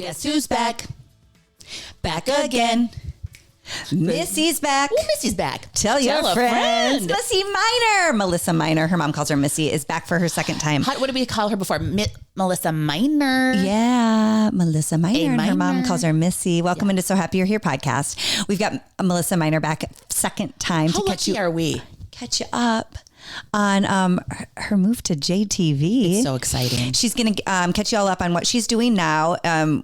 Guess who's back? Back again. Missy's back. Ooh, Missy's back. Tell your a friends. friend. Missy Minor. Melissa Minor. Her mom calls her Missy, is back for her second time. What did we call her before? Melissa Minor. Yeah, Melissa Minor. And her mom Minor. calls her Missy. Welcome into So Happy You're Here podcast. We've got Melissa Minor back second time How to catch lucky are we? up on her move to JTV. It's so exciting. She's going to catch you all up on what she's doing now.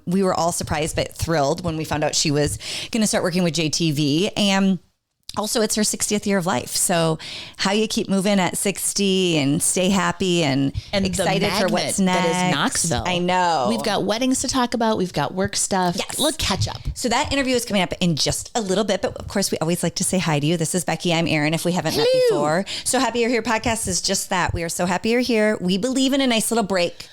We were all surprised but thrilled when we found out she was going to start working with JTV. And also, it's her 60th year of life. So how you keep moving at 60 and stay happy and excited for what's next. That is Knoxville. I know. We've got weddings to talk about. We've got work stuff. Yes. Look, catch up. So that interview is coming up in just a little bit. But of course, we always like to say hi to you. This is Becky. I'm Erin, if we haven't met before. So Happy You're Here podcast is just that. We are so happy you're here. We believe in a nice little break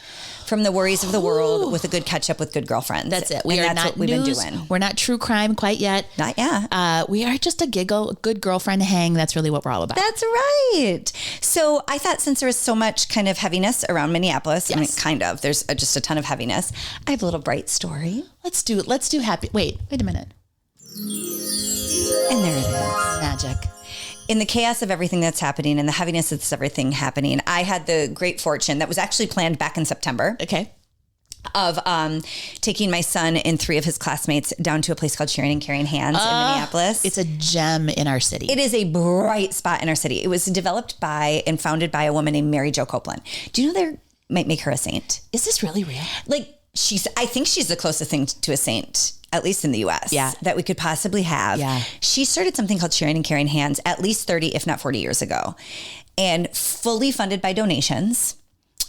from the worries of the world with a good catch up with good girlfriends. That's it. That's what we've been doing. We're not true crime quite yet. Not yet. We are just a good girlfriend hang. That's really what we're all about. That's right. So I thought since there was so much kind of heaviness around Minneapolis, I mean, kind of, there's just a ton of heaviness. I have a little bright story. Let's do happy. Wait a minute. And there it is. Magic. In the chaos of everything that's happening and the heaviness of everything happening, I had the great fortune that was actually planned back in September. Okay. Of taking my son and three of his classmates down to a place called Sharing and Carrying Hands in Minneapolis. It's a gem in our city. It is a bright spot in our city. It was developed by and founded by a woman named Mary Jo Copeland. Do you know they might make her a saint? Is this really real? Like I think she's the closest thing to a saint, at least in the U.S. Yeah. that we could possibly have. Yeah. She started something called Sharing and Carrying Hands at least 30, if not 40 years ago, and fully funded by donations.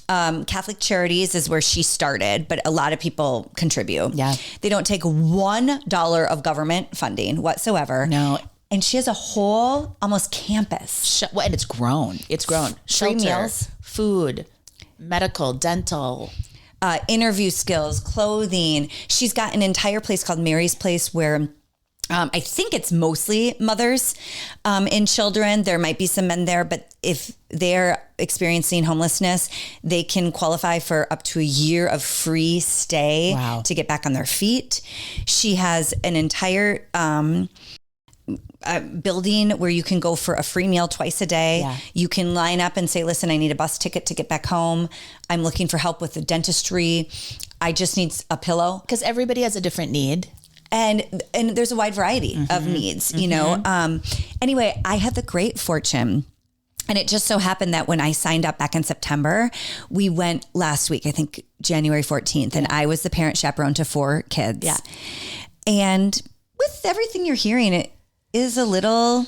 Catholic Charities is where she started, but a lot of people contribute. Yeah. They don't take $1 of government funding whatsoever. No. And she has a whole almost campus. And it's grown. It's grown. Free Shelter, meals. food, medical, dental. Interview skills, clothing. She's got an entire place called Mary's Place where I think it's mostly mothers and children. There might be some men there, but if they're experiencing homelessness, they can qualify for up to a year of free stay to get back on their feet. She has an entire building where you can go for a free meal twice a day. Yeah. You can line up and say, listen, I need a bus ticket to get back home. I'm looking for help with the dentistry. I just need a pillow. Because everybody has a different need. And there's a wide variety of needs, you know. Anyway, I had the great fortune. And it just so happened that when I signed up back in September, we went last week, I think January 14th, and I was the parent chaperone to 4 kids. Yeah. And with everything you're hearing, it is a little,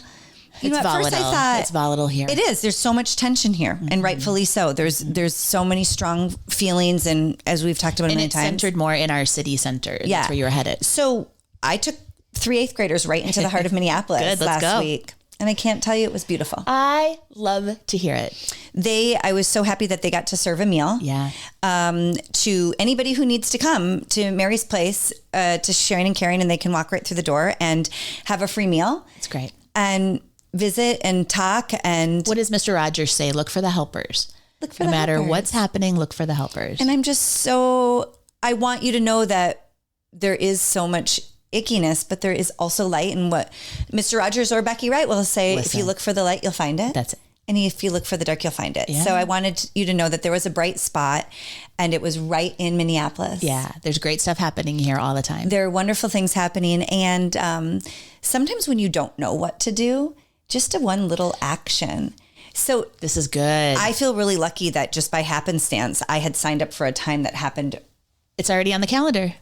It's at volatile. first I thought It's volatile here. it is. There's so much tension here, and rightfully so. There's so many strong feelings, and as we've talked about And many it's times, centered more in our city center. Yeah. That's where you were headed. So I took 3 8th graders right into the heart of Minneapolis Good, let's last go. week, and I can't tell you it was beautiful. I love to hear it. I was so happy that they got to serve a meal. Yeah. To anybody who needs to come to Mary's Place, to Sharing and Caring, and they can walk right through the door and have a free meal. It's great. And visit and talk. And What does Mr. Rogers say? Look for the helpers. Look for no the matter helpers. what's happening, look for the helpers. And I'm just I want you to know that there is so much ickiness, but there is also light. And what Mr. Rogers or Becky Wright will say, if you look for the light, you'll find it. That's it. And if you look for the dark, you'll find it. Yeah. So I wanted you to know that there was a bright spot, and it was right in Minneapolis. Yeah. There's great stuff happening here all the time. There are wonderful things happening. And sometimes when you don't know what to do, just a one little action. So This is good. I feel really lucky that just by happenstance, I had signed up for a time that happened. It's already on the calendar.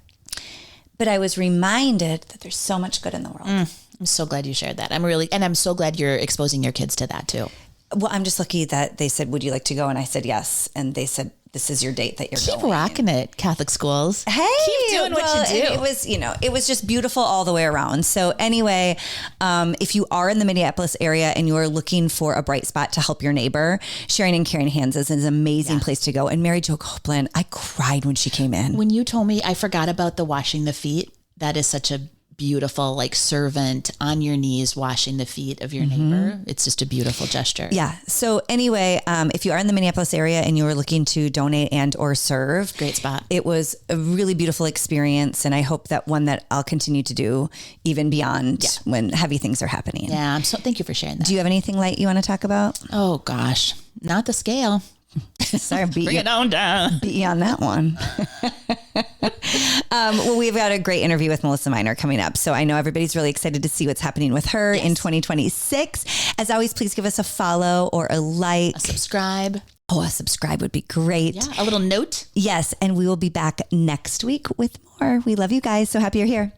But I was reminded that there's so much good in the world. I'm so glad you shared that. I'm so glad you're exposing your kids to that too. Well, I'm just lucky that they said, would you like to go? And I said, yes. And they said, this is your date that you're Keep going. rocking it, Catholic schools. Hey, keep doing what you do. It was, it was just beautiful all the way around. So anyway, if you are in the Minneapolis area and you are looking for a bright spot to help your neighbor, Sharing and Caring Hands is an amazing place to go. And Mary Jo Copeland, I cried when she came in. When you told me, I forgot about the washing the feet. That is such a beautiful, like servant on your knees, washing the feet of your neighbor. It's just a beautiful gesture. Yeah. So anyway, if you are in the Minneapolis area and you are looking to donate and or serve, Great spot. It was a really beautiful experience. And I hope that one that I'll continue to do even beyond when heavy things are happening. Yeah. Thank you for sharing that. Do you have anything light you want to talk about? Oh gosh, not the scale. Sorry, Bring it on down. beat you on that one. Well, we've got a great interview with Melissa Miner coming up. So I know everybody's really excited to see what's happening with her in 2026. As always, please give us a follow or a like. A subscribe. Oh, a subscribe would be great. Yeah. A little note. Yes. And we will be back next week with more. We love you guys. So happy you're here.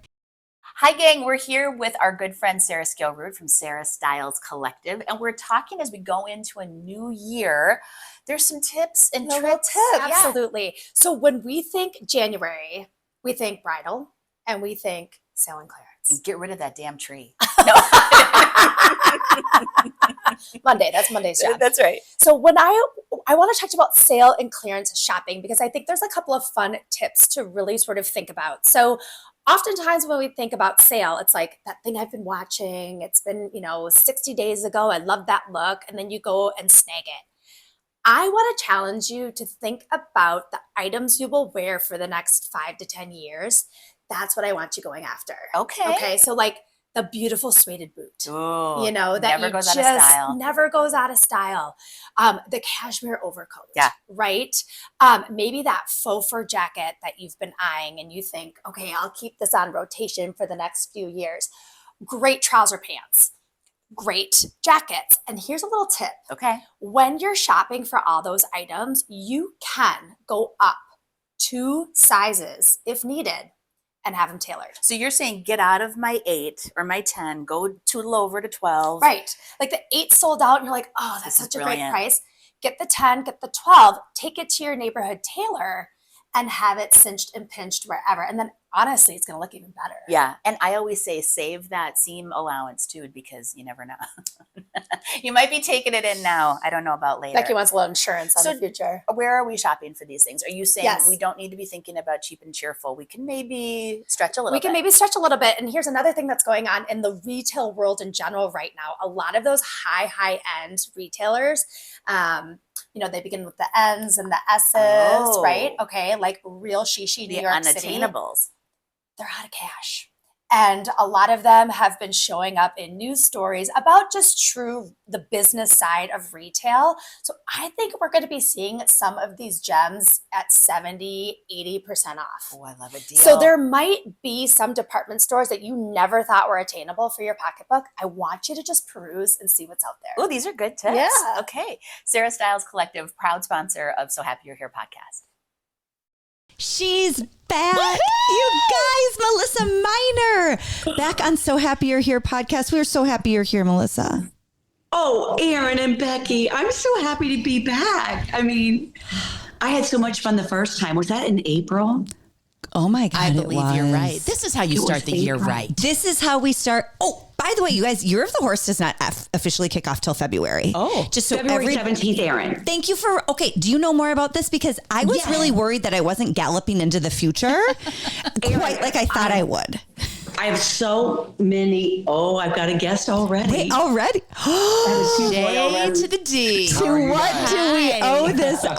Hi, gang. We're here with our good friend Sarah Skillroot from Sarah Styles Collective, and we're talking as we go into a new year. There's some tips and tricks. Absolutely. So when we think January, we think bridal and we think sale and clearance. And get rid of that damn tree. Monday. That's Monday's job. That's right. So when I want to talk about sale and clearance shopping, because I think there's a couple of fun tips to really sort of think about. So oftentimes when we think about sale, it's like that thing I've been watching. It's been, 60 days ago. I love that look. And then you go and snag it. I want to challenge you to think about the items you will wear for the next 5 to 10 years. That's what I want you going after. Okay. So like the beautiful suede boot, Ooh, that never goes out of style. Never goes out of style. The cashmere overcoat, right? Maybe that faux fur jacket that you've been eyeing and you think, okay, I'll keep this on rotation for the next few years. Great trouser pants, great jackets. And here's a little tip. Okay. When you're shopping for all those items, you can go up 2 sizes if needed and have them tailored. So you're saying get out of my 8 or my 10, go to over to 12. Right. Like the 8 sold out and you're like, oh, that's such a great brilliant. price. Get the 10, get the 12, take it to your neighborhood tailor and have it cinched and pinched wherever. And then honestly, it's going to look even better. Yeah. And I always say save that seam allowance too, because you never know. You might be taking it in now. I don't know about later. Becky wants a little insurance on the future. Where are we shopping for these things? Are you saying Yes. we don't need to be thinking about cheap and cheerful? We can maybe stretch a little bit. We can maybe stretch a little bit. And here's another thing that's going on in the retail world in general right now. A lot of those high end retailers, they begin with the N's and the S's, right? Okay, like real shishi New York City. unattainables. They're out of cash. And a lot of them have been showing up in news stories about just the business side of retail. So I think we're going to be seeing some of these gems at 70, 80% off. Oh, I love a deal. So there might be some department stores that you never thought were attainable for your pocketbook. I want you to just peruse and see what's out there. Oh, these are good tips. Yeah. Okay. Sarah Styles Collective, proud sponsor of So Happy You're Here podcast. She's back. You guys, Melissa Miner, back on So Happy You're Here podcast. We're so happy you're here, Melissa. Oh, Aaron and Becky, I'm so happy to be back. I mean, I had so much fun the first time. Was that in April? Oh my God, I believe you're right. This is how you start the year April. right. This is how we start. Oh, by the way, you guys, Year of the Horse does not officially kick off till February. Oh. just so February 17th, Aaron. Thank you for, okay, do you know more about this? Because I was really worried that I wasn't galloping into the future quite like I thought I would. I have so many. Oh, I've got a guest already. Wait, already? J to the D. To what do we owe this honor?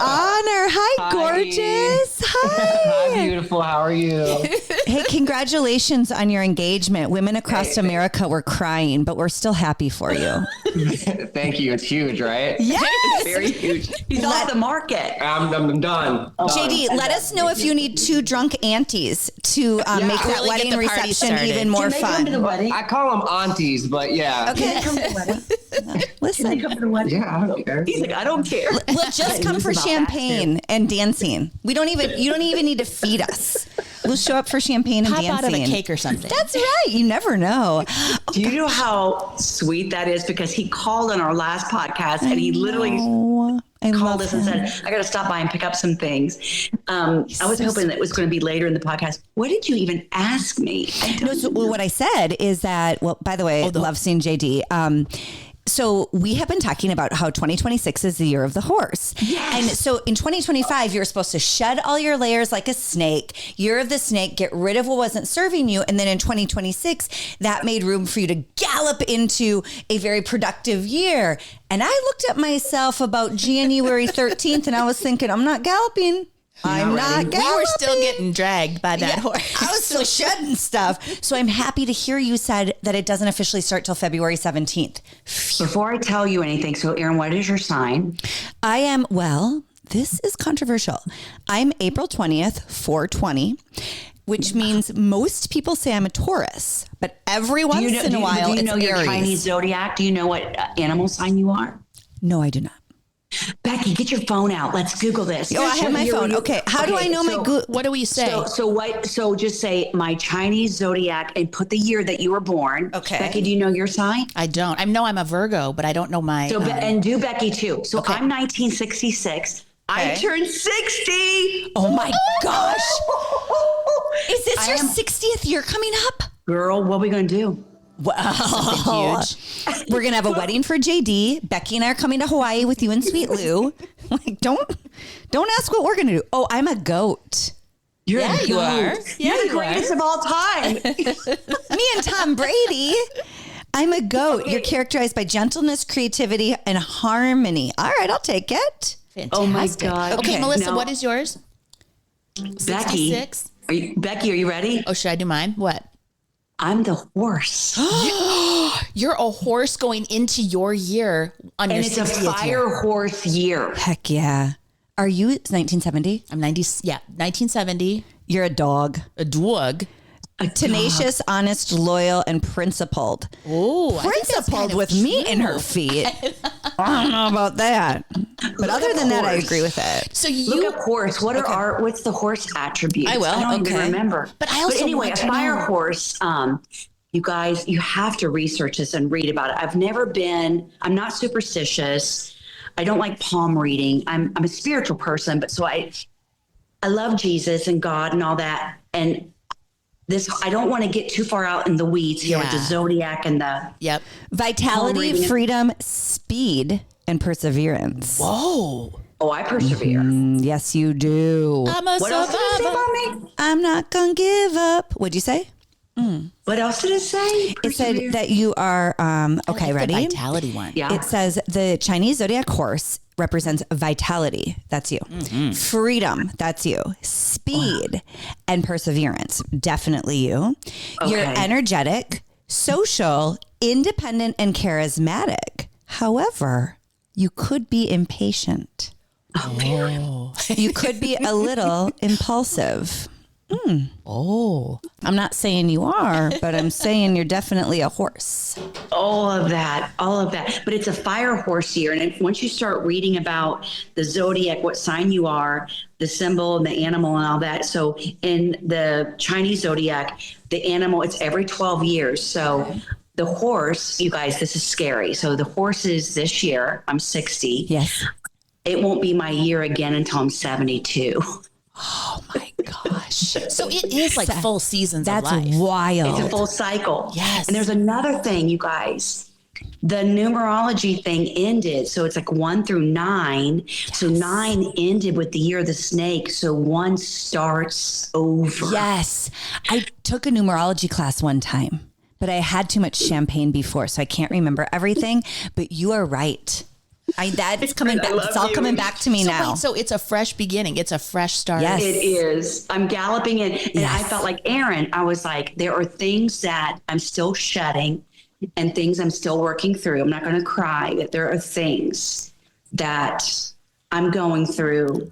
Hi, gorgeous. Hi. Hi, beautiful. How are you? Hey, congratulations on your engagement. Women across America were crying, but we're still happy for you. Thank you. It's huge, right? Yes. Very huge. He's off the market. I'm done. JD, let us know if you need 2 drunk aunties to make that really wedding get the party reception started. even more Can they come to the fun. wedding? I call them aunties, but yeah. Okay. Can they come to the wedding? Can they Listen, come to the wedding? Yeah, I don't care. He's like, I don't care. we'll just come for champagne and dancing. You don't even need to feed us. We'll show up for champagne and Pop dancing. out of a cake or something. That's right. You never know. Do you know how sweet that is? Because he called on our last podcast and he literally Oh, I called love us him. and said, I got to stop by and pick up some things. I was hoping that it was going to be later in the podcast. What did you even ask me? No, so what I said is that, well, by the way, love seeing JD. So we have been talking about how 2026 is the year of the horse. Yes. And so in 2025, you're supposed to shed all your layers like a snake. Year of the snake, get rid of what wasn't serving you. And then in 2026, that made room for you to gallop into a very productive year. And I looked at myself about January 13th and I was thinking, I'm not galloping. I'm not galloping. We were still getting dragged by that horse. I was still shedding stuff. So I'm happy to hear you said that it doesn't officially start till February 17th. Before I tell you anything, so Erin, what is your sign? I am, well, this is controversial. I'm April 20th, 420, which means most people say I'm a Taurus, but every once in a while do you it's know your Aries. Chinese zodiac? Do you know what animal sign you are? No, I do not. Becky, get your phone out. Let's Google this. Oh, I have my phone. Okay. How do I know my What do we say? So just say my Chinese zodiac and put the year that you were born. Okay. Becky, do you know your sign? I don't. I know I'm a Virgo, but I don't know my. So and do Becky too. So I'm 1966. I Okay. turned 60. Oh my gosh. Is this your 60th year coming up? Girl, what are we going to do? Wow. Huge. We're going to have a wedding for JD. Becky and I are coming to Hawaii with you and Sweet Lou. Like, don't ask what we're going to do. Oh, I'm a goat. You're Yeah, a you goat. are. Yeah, You're the you greatest of all time. Me and Tom Brady. I'm a goat. You're characterized by gentleness, creativity, and harmony. All right, I'll take it. Fantastic. Oh my God. Okay, Okay, Melissa, now- what is yours? Becky, 66. Becky, are you ready? Oh, should I do mine? What? I'm the horse. You're a horse going into your year on And your it's a 60th fire year. horse year. Heck yeah. Are you 1970? I'm 90. Yeah, 1970. You're a dog. A dog. Tenacious, honest, loyal, and principled. Oh, Principled with me in her feet. I don't know about that. But other than that, I horse. agree with it. So Look you. up horse. What's the horse attributes? I will, I don't okay. even remember. But I also anyway, a want to fire know. horse. You guys, you have to research this and read about it. I'm not superstitious. I don't like palm reading. I'm a spiritual person, but so I love Jesus and God and all that. And I don't want to get too far out in the weeds here with the Yeah. zodiac and the. Yep. Vitality, reading it. freedom, speed, and perseverance. Whoa. Oh, I persevere. Yes, you do. I'm a What else did it say survivor. about me? I'm not going to give up. What'd you say? What else did it say? It said that you are, okay, The ready? vitality one. Yeah. It says the Chinese zodiac horse represents vitality. That's you. Freedom. That's you. Speed and perseverance. Definitely you. You're Okay. energetic, social, independent, and charismatic. However, you could be impatient. You could be a little impulsive. Oh. I'm not saying you are, but I'm saying you're definitely a horse. All of that. But it's a fire horse year. And once you start reading about the zodiac, what sign you are, the symbol and the animal and all that. So in the Chinese zodiac, the animal, it's every 12 years. So the horse, you guys, this is scary. So the horse is this year, I'm 60. Yes. It won't be my year again until I'm 72. Oh my gosh. So it is like full seasons That's of life. wild. It's a full cycle. Yes. And there's another thing, you guys. The numerology thing ended. So it's like 1 through 9. So 9 ended with the year of the snake. So 1 starts over. Yes. I took a numerology class one time, but I had too much champagne before, so I can't remember everything. But you are right. That's coming back. It's all coming back to me now. Wait, so it's a fresh beginning. It's a fresh start. Yes. It is. I'm galloping in. And I felt like Aaron, I was like, there are things that I'm still shedding and things I'm still working through. I'm not going to cry, but there are things that I'm going through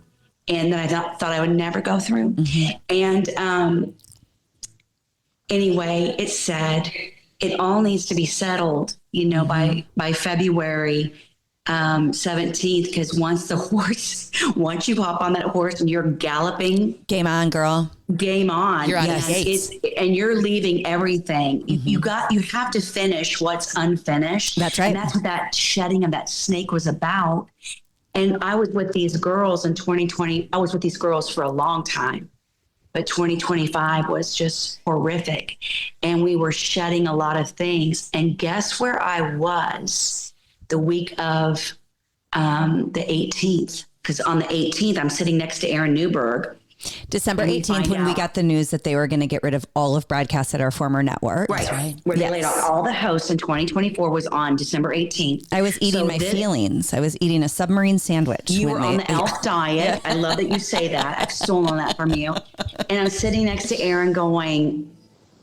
and that I thought I would never go through. Mm-hmm. And anyway, it said it all needs to be settled, by February 17th, because once you hop on that horse and you're galloping, Game on, girl. game on. You're on Yes. the gates. And you're leaving everything. You have to finish what's unfinished. That's right. And that's what that shedding of that snake was about. And I was with these girls in 2020. I was with these girls for a long time, but 2025 was just horrific. And we were shedding a lot of things. And guess where I was the week of the 18th, because on the 18th, I'm sitting next to Aaron Newberg. December And we 18th, find when we out. got the news that they were going to get rid of all of broadcasts at our former network. Right. Where they laid off all the hosts in 2024 was on December 18th. I was eating my feelings. I was eating a submarine sandwich. You when were on the elf diet. I love that you say that. I've stolen that from you. And I'm sitting next to Aaron going,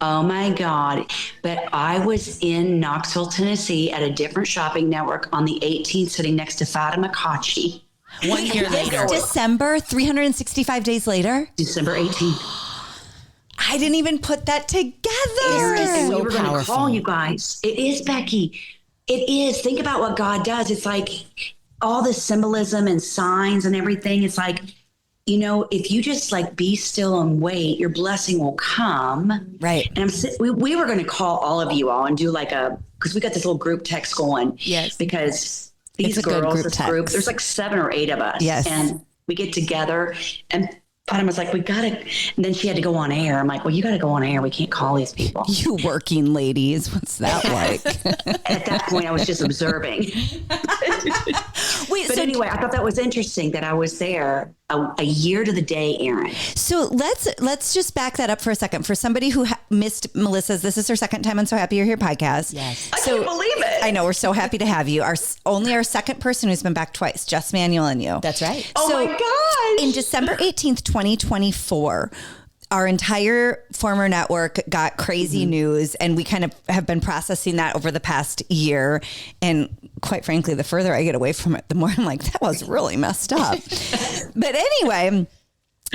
oh my God. But I was in Knoxville, Tennessee at a different shopping network on the 18th, sitting next to Fatima Kachi. 1 year later. December, 365 days later. December 18th. I didn't even put that together. And so we were going to powerful. call you guys. It is, Becky. It is. Think about what God does. It's like all the symbolism and signs and everything. It's like, you know, if you just like be still and wait, your blessing will come. Right. And we were going to call all of you all and do like because we got this little group text going. Yes. Because these It's a good girls, group this text. group, there's like 7 or 8 of us. Yes. And we get together and Fatima was like, we got to, and then she had to go on air. I'm like, well, you got to go on air. We can't call these people. You working ladies. What's that like? At that point, I was just observing. Wait, But anyway, I thought that was interesting that I was there a year to the day, Aaron. So let's just back that up for a second. For somebody who missed Melissa's, this is her second time on So Happy You're Here podcast. Yes. I can't believe it. I know, we're so happy to have you. Only our second person who's been back twice, just Manuel and you. That's right. Oh So, my gosh. In December 18th, 2024, our entire former network got crazy news, and we kind of have been processing that over the past year. And quite frankly, the further I get away from it, the more I'm like, that was really messed up. But anyway,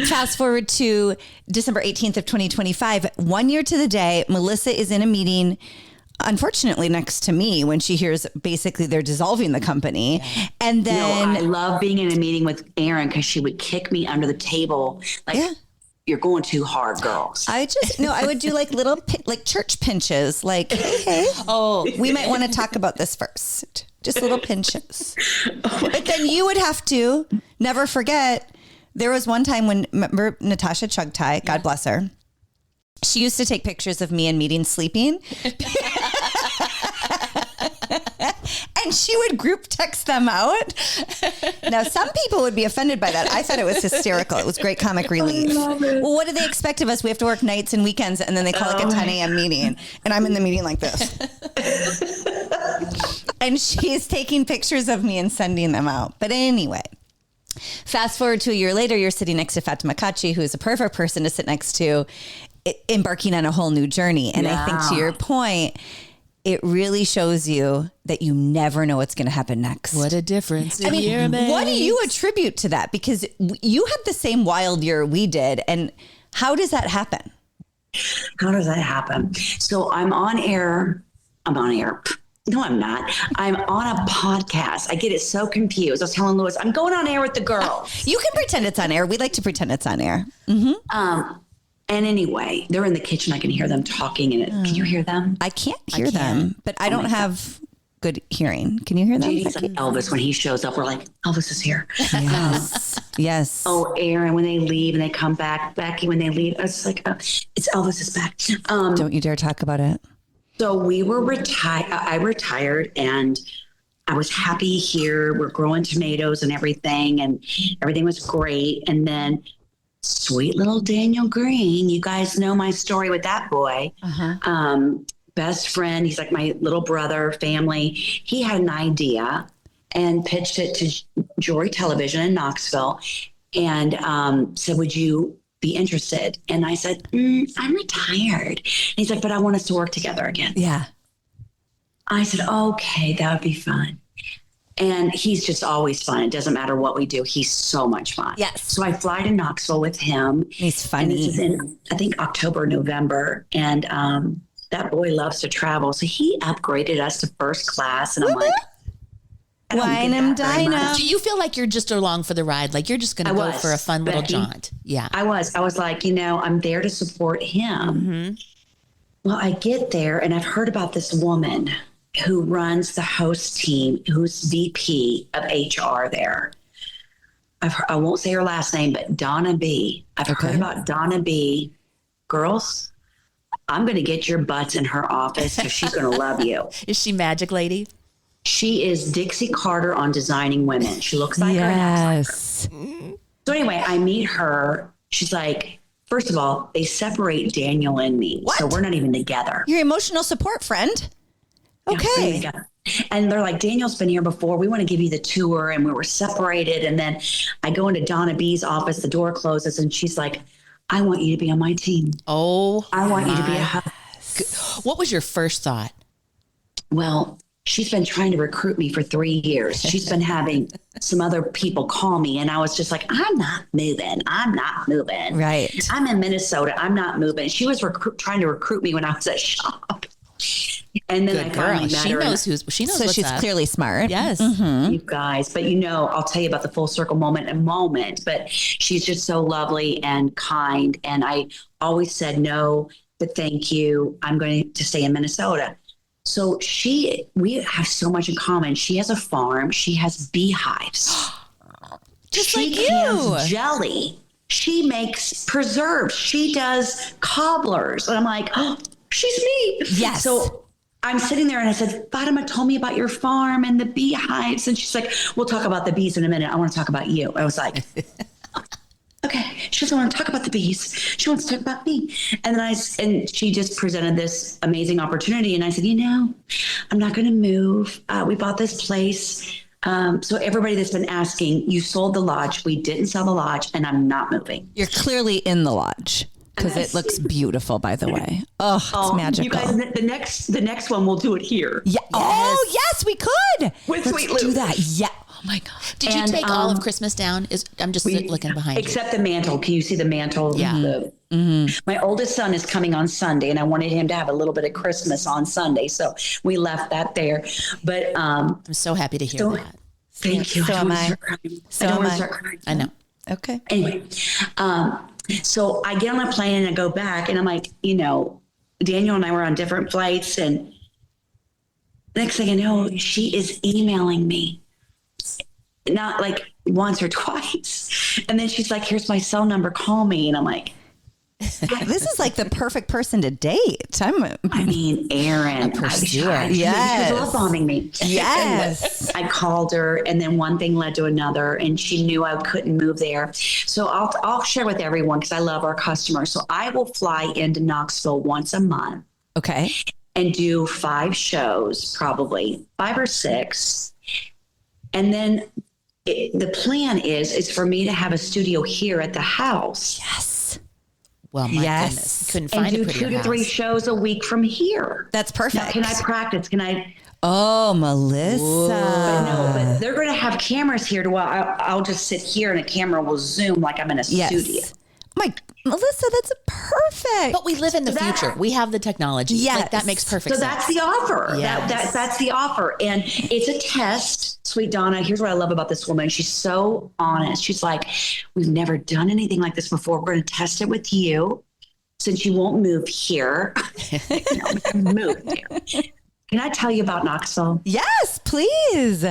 fast forward to December 18th of 2025, 1 year to the day, Melissa is in a meeting, unfortunately next to me, when she hears basically they're dissolving the company. And then I love being in a meeting with Aaron because she would kick me under the table. Like, you're going too hard, girls. I would do like little, like church pinches, like, hey, we might want to talk about this first. Just little pinches. But then you would have to never forget. There was one time when, remember Natasha Chugtai, God bless her. She used to take pictures of me in meetings sleeping. And she would group text them out. Now, some people would be offended by that. I thought it was hysterical. It was great comic relief. Well, what do they expect of us? We have to work nights and weekends, and then they call like a 10 a.m. meeting. And I'm in the meeting like this. And she's taking pictures of me and sending them out. But anyway, fast forward to a year later, you're sitting next to Fatima Kachi, who is a perfect person to sit next to, embarking on a whole new journey. And I think to your point, it really shows you that you never know what's going to happen next. What a difference. I mean, what do you attribute to that? Because you had the same wild year we did. And how does that happen? How does that happen? So I'm on air. No, I'm not. I'm on a podcast. I get it so confused. I was telling Louis, I'm going on air with the girls. You can pretend it's on air. We like to pretend it's on air. And anyway, they're in the kitchen. I can hear them talking. And can you hear them? I can't hear them, but I don't have good hearing. Can you hear them? JD's like Elvis. When he shows up, we're like, Elvis is here. Yes. Yes. Oh, Aaron, when they leave and they come back, Becky, when they leave, it's like, it's Elvis is back. Don't you dare talk about it. So we were retired. I retired and I was happy here. We're growing tomatoes and everything was great. And then sweet little Daniel Green, you guys know my story with that boy. Best friend. He's like my little brother, family. He had an idea and pitched it to Jory Television in Knoxville and said, would you be interested? And I said, I'm retired. And he's like, but I want us to work together again. Yeah. I said, okay, that would be fun. And he's just always fun. It doesn't matter what we do. He's so much fun. Yes. So I fly to Knoxville with him. He's And funny. this is in, I think, October, November. And that boy loves to travel. So he upgraded us to first class. And I'm like, I don't Wine get and that very dine much. up. Do you feel like you're just along for the ride? Like you're just going to I go was, for a fun little Becky. jaunt? Yeah. I was like, I'm there to support him. Well, I get there and I've heard about this woman who runs the host team, who's VP of HR there. I won't say her last name, but Donna B. I've heard about Donna B. Girls, I'm going to get your butts in her office because she's going to love you. Is she Magic Lady? She is Dixie Carter on Designing Women. She looks like her. And acts like her. So anyway, I meet her. She's like, first of all, they separate Daniel and me. What? So we're not even together. Your emotional support friend. Okay. And they're like, Daniel's been here before. We want to give you the tour. And we were separated. And then I go into Donna B's office. The door closes and she's like, I want you to be on my team. Oh, I want you to be a host. What was your first thought? Well, she's been trying to recruit me for 3 years. She's been having some other people call me. And I was just like, I'm not moving. Right. I'm in Minnesota. I'm not moving. She was trying to recruit me when I was at shop. And then Good I girl. finally met She her. knows she knows So what's she's up. clearly smart. Yes. You guys, but I'll tell you about the full circle moment in a moment, but she's just so lovely and kind. And I always said no, but thank you. I'm going to stay in Minnesota. So we have so much in common. She has a farm. She has beehives. Just she like you. cans jelly. She makes preserves. She does cobblers. And I'm like, oh, she's me. Yes. So I'm sitting there and I said, Fatima told me about your farm and the beehives. And she's like, we'll talk about the bees in a minute. I want to talk about you. I was like, okay. She doesn't want to talk about the bees. She wants to talk about me. And then she just presented this amazing opportunity. And I said, I'm not going to move. We bought this place. So everybody that's been asking, you sold the lodge. We didn't sell the lodge and I'm not moving. You're clearly in the lodge because it looks beautiful, by the way. Oh, it's magical. You guys, the next one, we'll do it here. Yeah. Yes. Oh, yes, we could. With Let's Sweet Lou. do that. Yeah. Oh my God. Did you take all of Christmas down? I'm just looking behind you. Except the mantle. Can you see the mantle? Yeah. My oldest son is coming on Sunday and I wanted him to have a little bit of Christmas on Sunday. So we left that there. But I'm so happy to hear that. Thank you. So am I. I don't want to start crying. I know. Okay. Anyway, so I get on a plane and I go back and I'm like, Daniel and I were on different flights and next thing I know, she is emailing me. Not like once or twice. And then she's like, here's my cell number, call me. And I'm like, This is like the perfect person to date. I mean, Erin, she Yes. was love bombing me. Yes. I called her and then one thing led to another and she knew I couldn't move there. So I'll share with everyone because I love our customers. So I will fly into Knoxville once a month Okay. and do 5 shows, probably 5 or 6. And then the plan is for me to have a studio here at the house. Yes. Well, my goodness. Couldn't find And do a prettier 2 to 3 house. shows a week from here. That's perfect. Now, can I practice? Can I? Oh, Melissa. But they're going to have cameras here to while I'll just sit here and a camera will zoom like I'm in a studio. Melissa, that's perfect. But we live in the future. We have the technology. Yes. Like, that makes perfect So sense. that's the offer. Yes. That's the offer. And it's a test. Sweet Donna, here's what I love about this woman. She's so honest. She's like, we've never done anything like this before. We're going to test it with you since you won't move here. Move here. Can I tell you about Knoxville? Yes, please.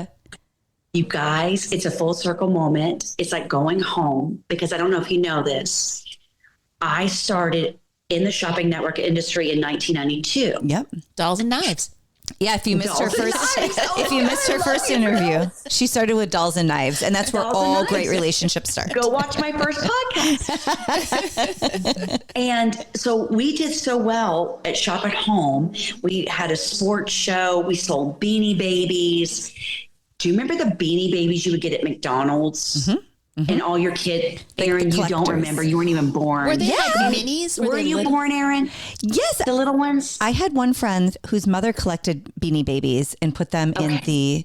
You guys, it's a full circle moment. It's like going home because I don't know if you know this. I started in the shopping network industry in 1992. Yep. Dolls and knives. Yeah, if you missed her Dolls and first, Knives. Oh if you my missed God, her I first love you. interview, she started with Dolls and Knives, and that's where Dolls and all Knives. great relationships start. Go watch my first podcast. And so we did so well at Shop at Home. We had a sports show. We sold Beanie Babies. Do you remember the Beanie Babies you would get at McDonald's? And all your kids, Erin, you don't collectors. remember. You weren't even born. Were they like minis? Were they you little? born, Erin? Yes, The little ones? I had one friend whose mother collected Beanie Babies and put them in the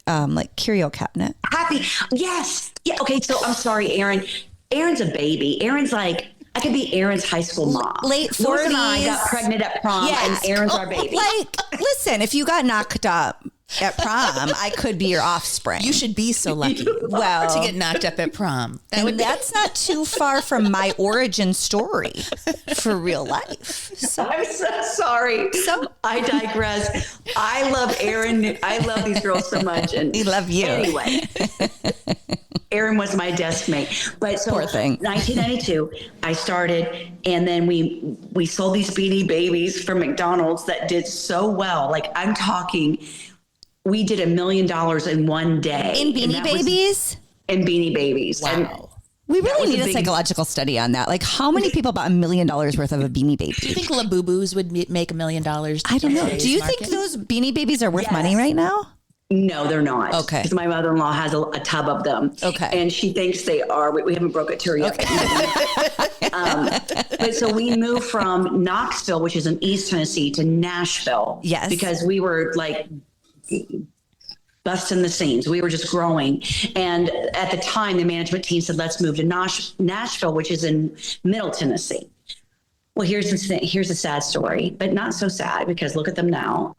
like curio cabinet. Happy. Yes. Yeah. Okay. So I'm sorry, Erin. Erin's a baby. Erin's like, I could be Erin's high school mom. Late Louis and I 40s. got pregnant at prom and Erin's our baby. Like, listen, if you got knocked up at prom, I could be your offspring. You should be so lucky Well, to get knocked up at prom. and that's not too far from my origin story for real life. So I'm so sorry. I digress. I love Erin. I love these girls so much. And we love you. Anyway, Erin was my desk mate. But so Poor thing. 1992, I started, and then we sold these Beanie Babies from McDonald's that did so well. Like I'm talking, we did $1 million in one day. In Beanie Babies? In Beanie Babies. Wow. And We really was need a a big- psychological study on that. Like, how many people bought $1 million worth of a Beanie Baby? Do you think Labubu's would make $1 million? I don't know. Do you think those Beanie Babies are worth money right now? no, they're not. Okay. Because my mother-in-law has a tub of them. Okay. And she thinks they are. We haven't broke it to her yet. But so we moved from Knoxville, which is in East Tennessee, to Nashville. Yes. Because we were like busting the seams. We were just growing. And at the time, the management team said, let's move to Nashville, which is in Middle Tennessee. Well, here's a sad story, but not so sad because look at them now.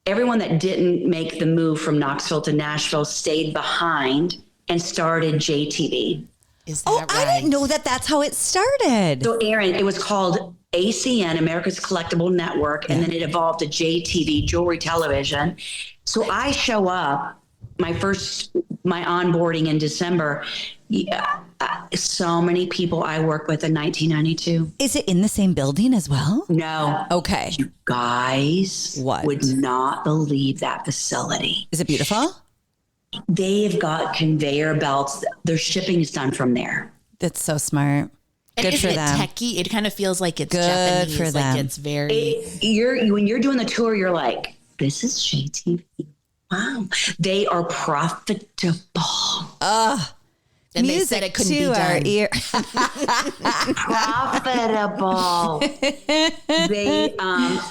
Everyone that didn't make the move from Knoxville to Nashville stayed behind and started JTV. Is that Oh, right? I didn't know that that's how it started. So Aaron, it was called ACN, America's Collectible Network, and then it evolved to JTV, Jewelry Television. So I show up, my onboarding in December. Yeah, so many people I worked with in 1992. Is it in the same building as well? No. Okay. You guys What? would not believe that facility. Is it beautiful? They've got conveyor belts. Their shipping is done from there. That's so smart. And Good isn't for it them. techie? It kind of feels like it's Good Japanese. for like them. it's very. When you're doing the tour, you're like, this is JTV. Wow. They are profitable. And they said it couldn't be to our done. ear. Profitable.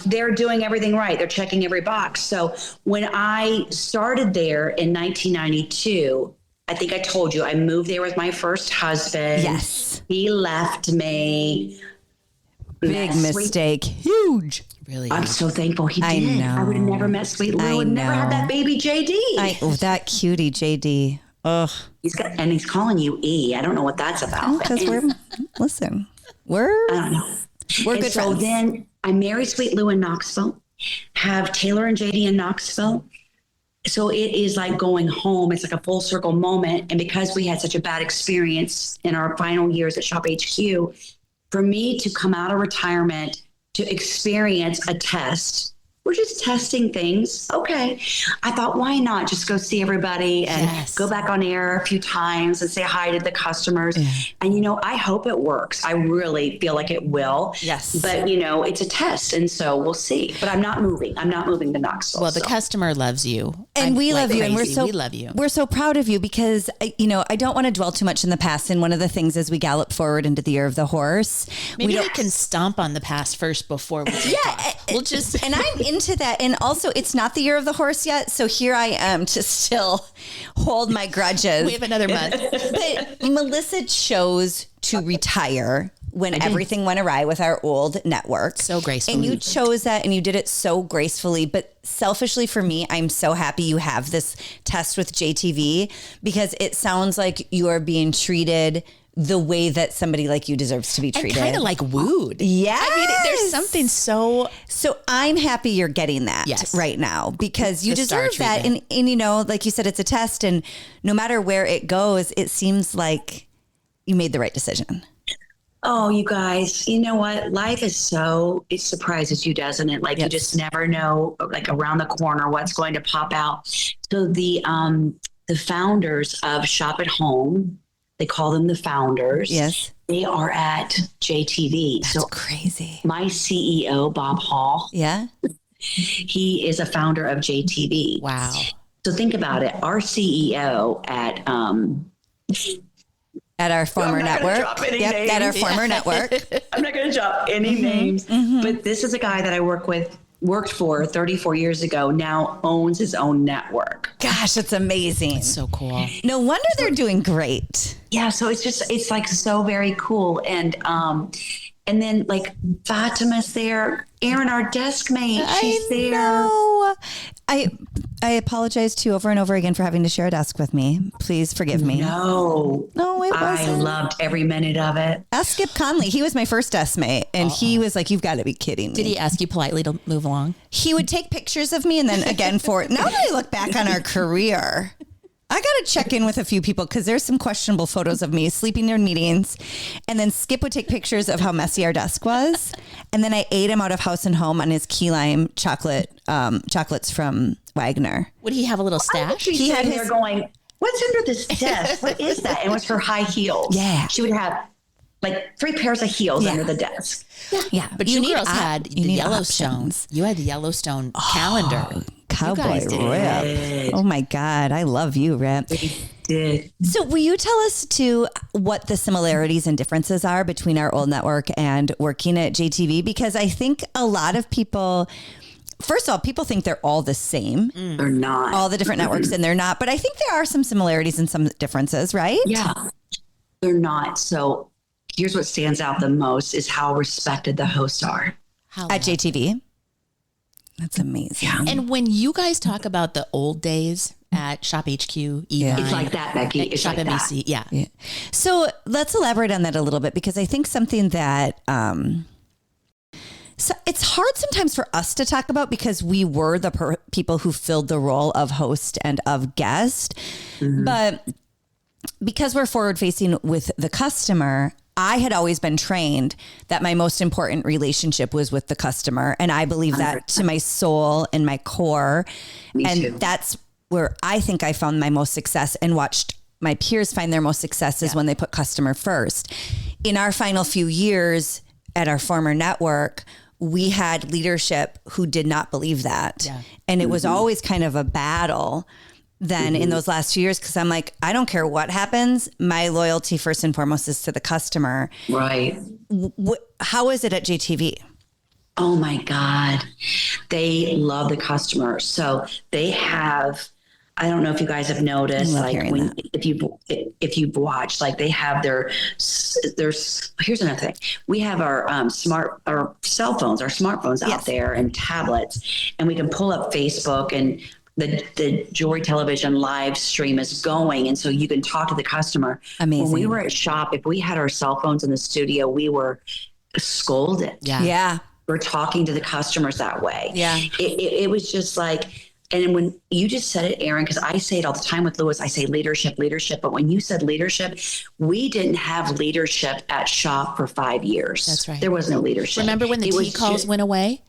They're doing everything right. They're checking every box. So when I started there in 1992, I think I told you I moved there with my first husband. Yes. He left me. Big Met Sweet- mistake. Huge. Really. I'm so thankful he I did. know. I would have never met Sweet Lou. I Would never had know. that baby JD. That cutie JD. Ugh. He's calling you E. I don't know what that's about. Because we're I don't know. we're And good so friends. then I married Sweet Lou in Knoxville, have Taylor and JD in Knoxville. So it is like going home. It's like a full circle moment. And because we had such a bad experience in our final years at Shop HQ, for me to come out of retirement to experience a test, we're just testing things. Okay. I thought, why not just go see everybody and Yes. go back on air a few times and say hi to the customers. And, I hope it works. I really feel like it will. Yes. But, it's a test. And so we'll see. But I'm not moving. I'm not moving to Knoxville. Well, the so. customer loves you. And we love you, and we love you. We're so proud of you because I don't want to dwell too much in the past. And one of the things as we gallop forward into the year of the horse, Maybe we can stomp on the past first before we talk. We'll just and I'm into that. And also, it's not the year of the horse yet, so here I am to still hold my grudges. we have another month. But Melissa chose to retire when everything went awry with our old network. So gracefully. And you chose that and you did it so gracefully. But selfishly for me, I'm so happy you have this test with JTV because it sounds like you are being treated the way that somebody like you deserves to be treated. Kind of like wooed. Yes. I mean, there's something so. So I'm happy you're getting that Yes. right now because you The star deserve that. treatment. And like you said, it's a test and no matter where it goes, it seems like you made the right decision. Oh, you guys, you know what? Life is it surprises you, doesn't it? Like you just never know, like around the corner, what's going to pop out. So the founders of Shop at Home, they call them the founders. Yes. They are at JTV. That's so crazy. my CEO, Bob Hall, Yeah. he is a founder of JTV. Wow. So think about it. Our CEO at At our former I'm not gonna network. drop any Yep. At our names. former network. I'm not going to drop any names, but this is a guy that I worked for 34 years ago, now owns his own network. Gosh, it's amazing. So cool. No wonder they're doing great. Yeah. So it's like so very cool. And then like Fatima's there, Aaron, our desk mate, she's there. No. I apologize to you over and over again for having to share a desk with me. Please forgive me. No, it I wasn't. loved every minute of it. Ask Skip Conley. He was my first desk mate. And he was like, you've got to be kidding me. Did he ask you politely to move along? He would take pictures of me. And then again, now that I look back on our career, I got to check in with a few people because there's some questionable photos of me sleeping during meetings. And then Skip would take pictures of how messy our desk was. And then I ate him out of House and Home on his key lime chocolates from Wagner. Would he have a little stash? He had his going, what's under this desk? What is that? And it was her high heels. Yeah. She would have like 3 pairs of heels under the desk. Yeah. But you girls had the Yellowstone. options. You had the Yellowstone calendar. Cowboy Rip. Oh my God. I love you, Rip. Did. So will you tell us too what the similarities and differences are between our old network and working at JTV? Because I think a lot of people, first of all, people think they're all the same. They're not. All the different networks, and they're not. But I think there are some similarities and some differences, right? Yeah, they're not. So here's what stands out the most is how respected the hosts are. At JTV. That's amazing. Yeah. And when you guys talk about the old days at Shop HQ, It's like that, Becky. It's Shop like NBC, that. yeah. So let's elaborate on that a little bit, because I think something that so it's hard sometimes for us to talk about because we were the people who filled the role of host and of guest. But because we're forward facing with the customer, I had always been trained that my most important relationship was with the customer. And I believe that to my soul and my core. Me and too. that's where I think I found my most success and watched my peers find their most success is when they put customer first. In our final few years at our former network, we had leadership who did not believe that. Yeah. And it was always kind of a battle then in those last few years, because I'm like, I don't care what happens. My loyalty first and foremost is to the customer. Right. How is it at JTV? Oh my God. They love the customer. So they have, I don't know if you guys have noticed, love like hearing when, that. if you've watched, like they have there's, here's another thing. We have our our cell phones, our smartphones out there and tablets, and we can pull up Facebook and the Jewelry Television live stream is going. And so you can talk to the customer. Amazing. When we were at Shop, if we had our cell phones in the studio, we were scolded. Yeah. We're talking to the customers that way. Yeah. It was just like, and when you just said it, Aaron, because I say it all the time with Lewis, I say leadership. But when you said leadership, we didn't have leadership at Shop for 5 years. That's right. There was no leadership. Remember when the It T was calls just- went away?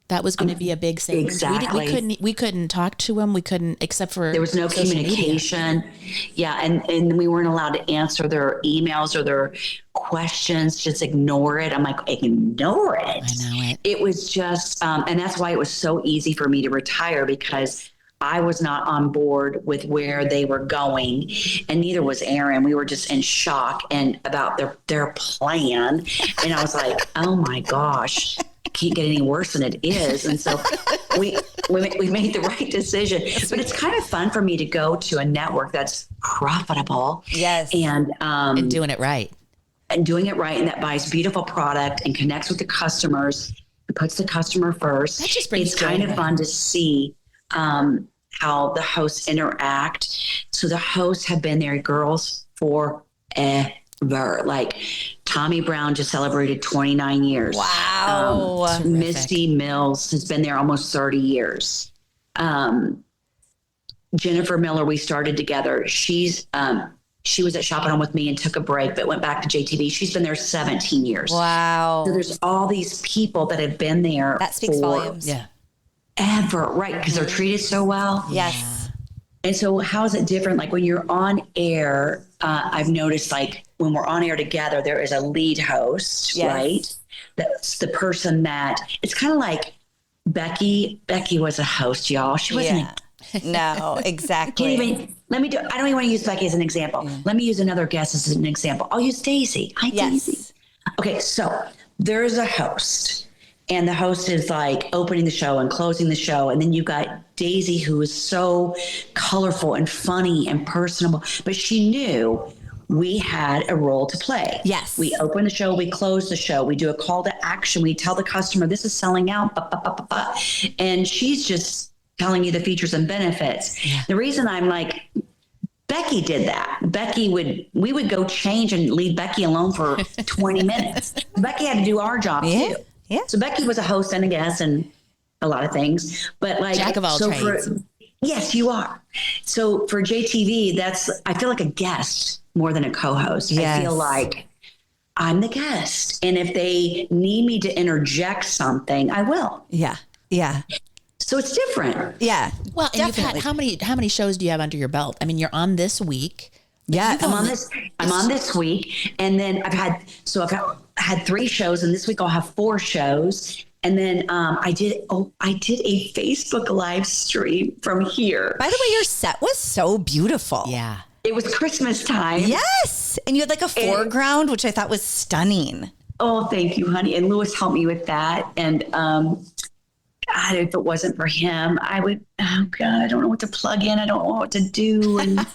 That was going to be a big savings. Exactly. We couldn't talk to them. We couldn't, except for There was no social media. communication. Yeah. And we weren't allowed to answer their emails or their questions. Just ignore it. I'm like, ignore it. I know it. It was just, and that's why it was so easy for me to retire, because I was not on board with where they were going, and neither was Aaron. We were just in shock and about their plan. And I was like, oh my gosh, it can't get any worse than it is. And so we made the right decision. But it's kind of fun for me to go to a network that's profitable. Yes. And doing it right. and doing it right, and that buys beautiful product and connects with the customers, and puts the customer first. That just brings It's kind joy. of fun to see how the hosts interact. So the hosts have been there, girls, forever. Like Tommy Brown just celebrated 29 years. Wow. Misty Mills has been there almost 30 years. Jennifer Miller, we started together. She was at Shop at Home with me and took a break, but went back to JTV. She's been there 17 years. Wow. So there's all these people that have been there. That speaks volumes. Yeah. Ever, right? Because they're treated so well. Yes. And so how is it different? Like when you're on air, I've noticed like when we're on air together, there is a lead host, Yes. right? That's the person that, it's kind of like Becky. Becky was a host, y'all. She wasn't No, exactly. I don't even want to use Becky as an example. Let me use another guest as an example. I'll use Daisy. Hi, Daisy. Yes. Okay, so there's a host, and the host is like opening the show and closing the show. And then you got Daisy, who is so colorful and funny and personable, but she knew we had a role to play. Yes. We open the show, we close the show, we do a call to action, we tell the customer this is selling out, and she's just telling you the features and benefits. Yeah. The reason I'm like, Becky did that. We would go change and leave Becky alone for 20 minutes. Becky had to do our job too. Yeah. So Becky was a host and a guest and a lot of things, but like, Jack of all trades. Yes, you are. So for JTV, I feel like a guest more than a co-host. Yes. I feel like I'm the guest. And if they need me to interject something, I will. Yeah. Yeah. So it's different. Yeah. Well, and definitely. you've had how many shows do you have under your belt? I mean, you're on this week. Yeah. I'm on this week. And then I've had 3 shows, and this week I'll have 4 shows. And then I did a Facebook live stream from here. By the way, your set was so beautiful. Yeah. It was Christmas time. Yes. And you had like a foreground, which I thought was stunning. Oh, thank you, honey. And Lewis helped me with that. And God, if it wasn't for him, I would, oh God, I don't know what to plug in. I don't know what to do. And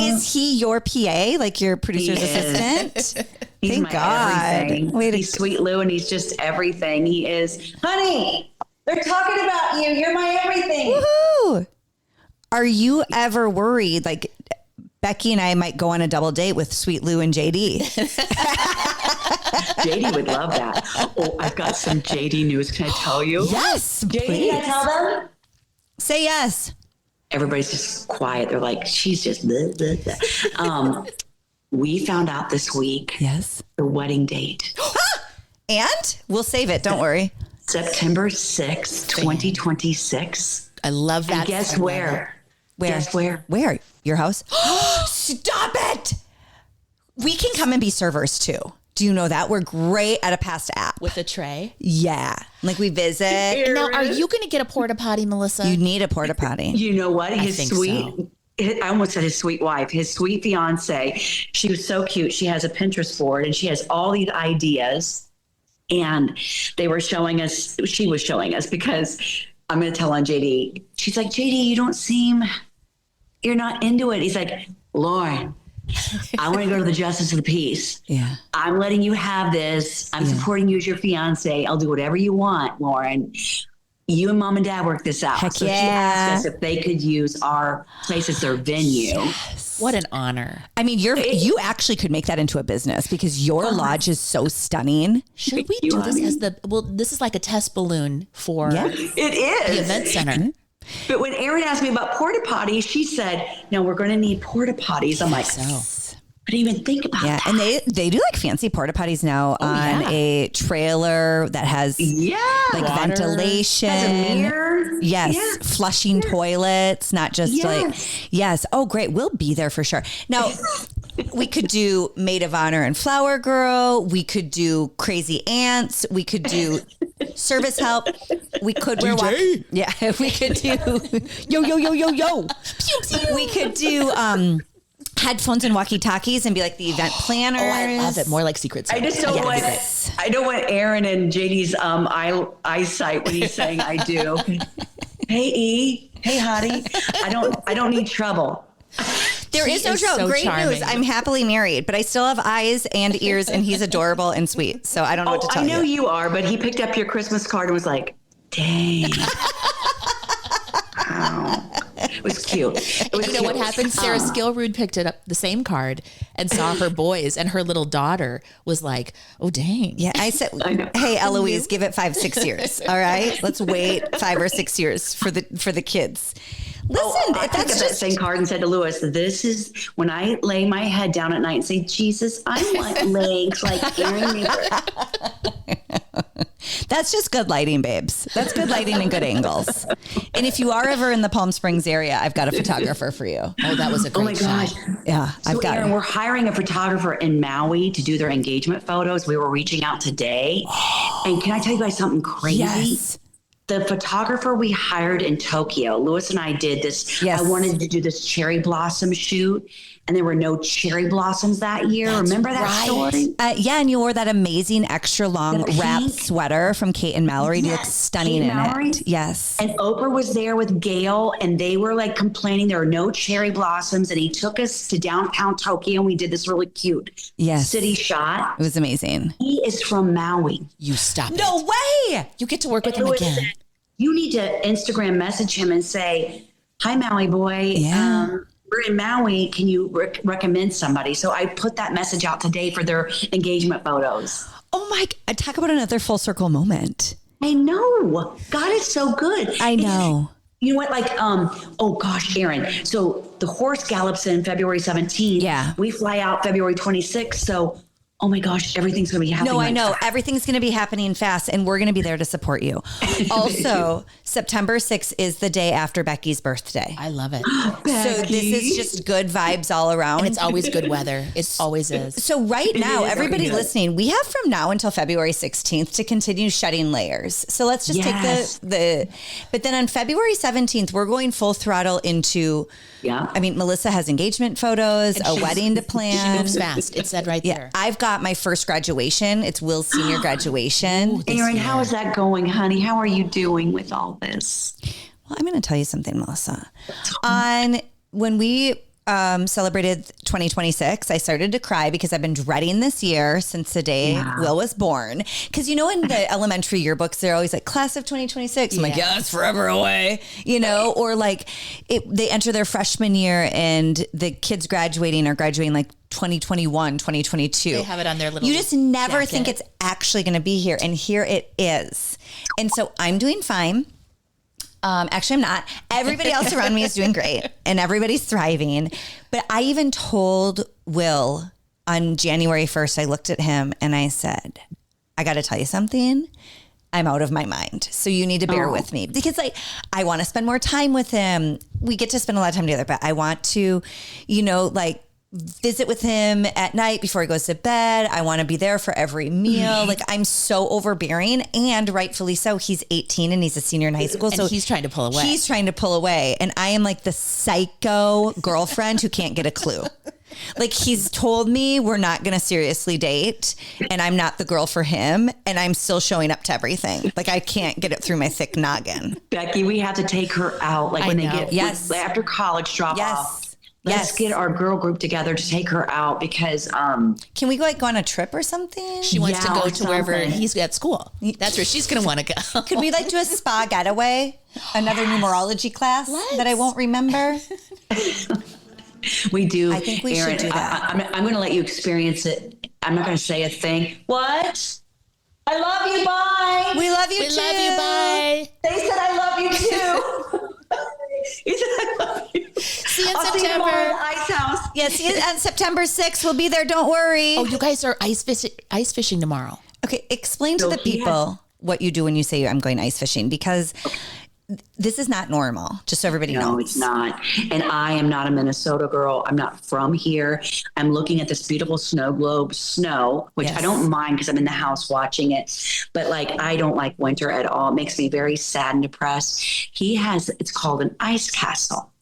Is he your PA, like your producer's He is. assistant? he's Thank my God. everything. Way to He's sweet Lou, and he's just everything. He is, honey, they're talking about you. You're my everything. Woohoo! Are you ever worried, like Becky and I might go on a double date with Sweet Lou and JD? JD would love that. Oh, I've got some JD news. Can I tell you? Yes, JD, please. can I tell them? Say yes. Everybody's just quiet. They're like, she's just blah, blah, blah. We found out this week Yes. the wedding date. And we'll save it. Don't worry. September 6th, 2026. I love that. And guess where? Where? Guess where? Where? Your house? Stop it. We can come and be servers too. Do you know that? We're great at a pasta app. With a tray. Yeah. Like we visit. Now, are you going to get a porta potty, Melissa? You need a porta potty. You know what? His think sweet, I almost said his sweet wife, his sweet fiance. She was so cute. She has a Pinterest board and she has all these ideas. And she was showing us because I'm going to tell on JD. She's like, JD, you're not into it. He's like, Lauren, I want to go to the Justice of the Peace. Yeah. I'm letting you have this. I'm supporting you as your fiance. I'll do whatever you want, Lauren. You and Mom and Dad work this out. Heck so yeah. she asked us if they could use our place as their venue. What an honor. I mean, you actually could make that into a business because your lodge is so stunning. Should we do this as this is like a test balloon for Yeah. It is. the event center. But when Erin asked me about porta potties, she said, no, we're going to need porta potties. I'm like, So I didn't even think about Yeah. that. And they do like fancy porta potties now on yeah. a trailer that has like Water. ventilation. Has a mirror. Yes. Yeah. Flushing toilets, not just yes. Oh, great. We'll be there for sure. Now, we could do Maid of Honor and Flower Girl. We could do Crazy Ants. We could do service help. We could wear yeah. We could do yo. We could do headphones and walkie-talkies and be like the event planners. Oh, I love it. More like Secret I Service. just don't want Aaron and JD's eyesight when he's saying I do. Hey E, hey Hottie. I don't need trouble. There He is no is trouble. so Great charming. news. I'm happily married, but I still have eyes and ears, and he's adorable and sweet. So I don't know what to tell I know you. you are, but he picked up your Christmas card and was like, dang. Wow. It was cute. It was You know what happened? Sarah Skillrood picked it up, the same card, and saw her boys, and her little daughter was like, "Oh, dang!" Yeah, I said, know. "Hey, Eloise, give it 5-6 years. All right, let's wait 5 or 6 years for the kids." Listen, I picked up that same card and said to Lewis, this is when I lay my head down at night and say, Jesus, I want legs like Aaron Neighbor. That's just good lighting, babes. That's good lighting and good angles. And if you are ever in the Palm Springs area, I've got a photographer for you. Oh, that was a Oh my great shot. gosh. Yeah, So I've got Aaron, it. we're hiring a photographer in Maui to do their engagement photos. We were reaching out today. And can I tell you guys something crazy? Yes. The photographer we hired in Tokyo, Lewis and I did this. Yes. I wanted to do this cherry blossom shoot, and there were no cherry blossoms that year. Remember that story? Yeah, and you wore that amazing extra long The wrap pink. sweater from Kate and Mallory. You look Yes, stunning Kate in Mallory. it. Yes. And Oprah was there with Gail, and they were like complaining there were no cherry blossoms. And he took us to downtown Tokyo, and we did this really cute Yes. city shot. It was amazing. He is from Maui. You stop No it. way. You get to work with him Lewis again. said, you need to Instagram message him and say, hi, Maui boy. Yeah. We're in Maui. Can you recommend somebody? So I put that message out today for their engagement photos. Oh my, talk about another full circle moment. I know. God is so good. I know. You know what? Like, oh gosh, Aaron. So the horse gallops in February 17th. Yeah. We fly out February 26th. So, oh my gosh, everything's going to be happening. No, I like know. that. Everything's going to be happening fast, and we're going to be there to support you. Also, September 6th is the day after Becky's birthday. I love it. So this is just good vibes all around. And it's always good weather. It always is. So right now, is everybody already good. listening, we have from now until February 16th to continue shedding layers. So let's just Yes. take but then on February 17th, we're going full throttle into, Yeah. I mean, Melissa has engagement photos, a wedding to She plan. moves fast. It said right Yeah, there. I've got my first graduation. It's Will's senior graduation. Aaron, how is that going, honey? How are you doing with all this? Well, I'm going to tell you something, Melissa. When we celebrated 2026, I started to cry because I've been dreading this year since the day Will was born. Because in the elementary yearbooks, they're always like class of 2026. I'm like, yeah, it's forever away, or like they enter their freshman year and the kids graduating are graduating like 2021, 2022. They have it on their little You just never jacket. think it's actually going to be here. And here it is. And so I'm doing fine. Actually, I'm not. Everybody else around me is doing great and everybody's thriving. But I even told Will on January 1st, I looked at him and I said, I got to tell you something. I'm out of my mind. So you need to bear with me because I want to spend more time with him. We get to spend a lot of time together, but I want to, visit with him at night before he goes to bed. I want to be there for every meal. Like I'm so overbearing and rightfully so. He's 18 and he's a senior in high school. And So he's trying to pull away. He's trying to pull away. And I am like the psycho girlfriend who can't get a clue. Like he's told me we're not going to seriously date and I'm not the girl for him. And I'm still showing up to everything. Like I can't get it through my thick noggin. Becky, we have to take her out. Like when they get after college drop off. Let's get our girl group together to take her out because can we go on a trip or something? She wants to go or to wherever something. he's at school. That's where she's going to want to go. Could we do a spa getaway? Another numerology class that I won't remember? we do. I think we Aaron, should do that. I'm going to let you experience it. I'm not going to say a thing. What? I love you. Bye. We love you We too. love you. Bye. They said I love you too. He said I love you. See you in I'll see you tomorrow at September. the ice house. Yes, on September 6th. We'll be there. Don't worry. Oh, you guys are ice fishing tomorrow. Okay, explain to So the he people what you do when you say I'm going ice fishing because this is not normal, just so everybody knows. No, it's not. And I am not a Minnesota girl. I'm not from here. I'm looking at this beautiful snow globe, which Yes. I don't mind because I'm in the house watching it. But I don't like winter at all. It makes me very sad and depressed. It's called an ice castle.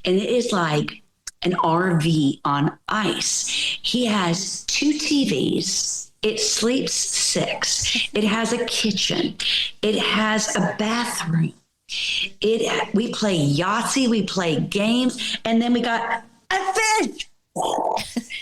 And it is like an RV on ice. He has 2 TVs. It sleeps 6. It has a kitchen. It has a bathroom. We play Yahtzee, we play games, and then we got a fish.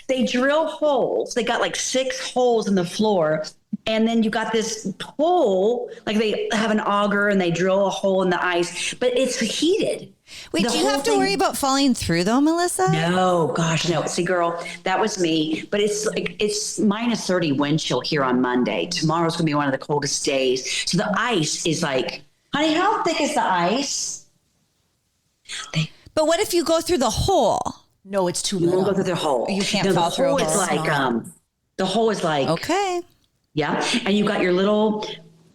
They drill holes. They got 6 holes in the floor. And then you got this hole, they have an auger and they drill a hole in the ice, but it's heated. Wait, The do you whole have to thing- worry about falling through though, Melissa? No, gosh, no. See, girl, that was me. But it's minus 30 wind chill here on Monday. Tomorrow's going to be one of the coldest days. So the ice is honey, how thick is the ice? But what if you go through the hole? No, it's too You won't little. go through the hole. You can't No, fall through a The hole is hole. the hole is Okay. yeah. And you got your little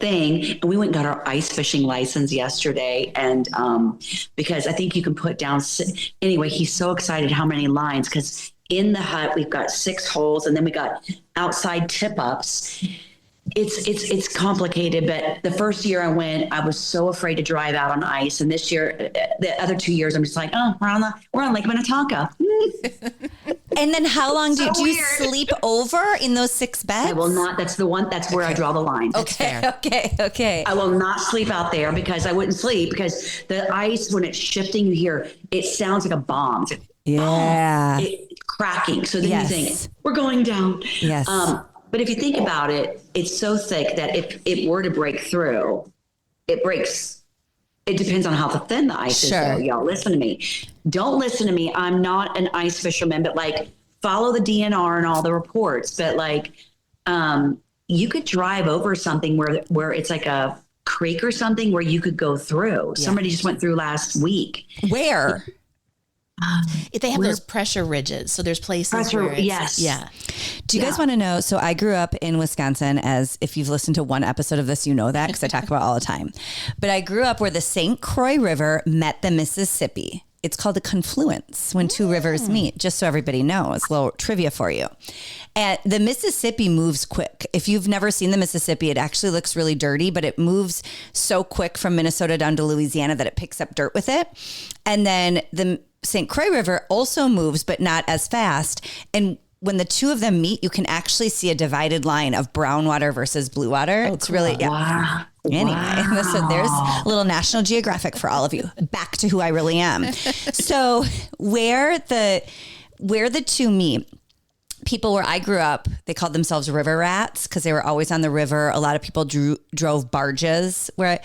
thing. And we went and got our ice fishing license yesterday. And because I think you can put down, anyway, he's so excited how many lines, because in the hut, we've got 6 holes and then we got outside tip ups. It's complicated, but the first year I went, I was so afraid to drive out on ice. And this year, the other 2 years, I'm just like, oh, we're on Lake Minnetonka. And then how long do you weird. sleep over in those 6 beds? I will not. That's where I draw the line. Fair. Okay. I will not sleep out there because I wouldn't sleep because the ice, when it's shifting, you hear, it sounds like a bomb. It's like, Yeah. it's cracking. So then Yes. you think, we're going down. Yes. But if you think about it, it's so thick that if it were to break through, it breaks. It depends on how thin the ice Sure. is, though. Y'all listen to me. Don't listen to me. I'm not an ice fisherman, but follow the DNR and all the reports. But you could drive over something where it's like a creek or something where you could go through. Yeah. Somebody just went through last week. Where? They have those pressure ridges. So there's places where it's, yes. yeah. Do you guys want to know? So I grew up in Wisconsin, as if you've listened to one episode of this, you know that because I talk about it all the time. But I grew up where the St. Croix River met the Mississippi. It's called a confluence when two rivers meet, just so everybody knows. A little trivia for you. And the Mississippi moves quick. If you've never seen the Mississippi, it actually looks really dirty, but it moves so quick from Minnesota down to Louisiana that it picks up dirt with it. And then the St. Croix River also moves, but not as fast. And when the two of them meet, you can actually see a divided line of brown water versus blue water. It's really, yeah. Wow. Anyway, so there's a little National Geographic for all of you. Back to who I really am. So where the two meet, people where I grew up, they called themselves river rats because they were always on the river. A lot of people drove barges where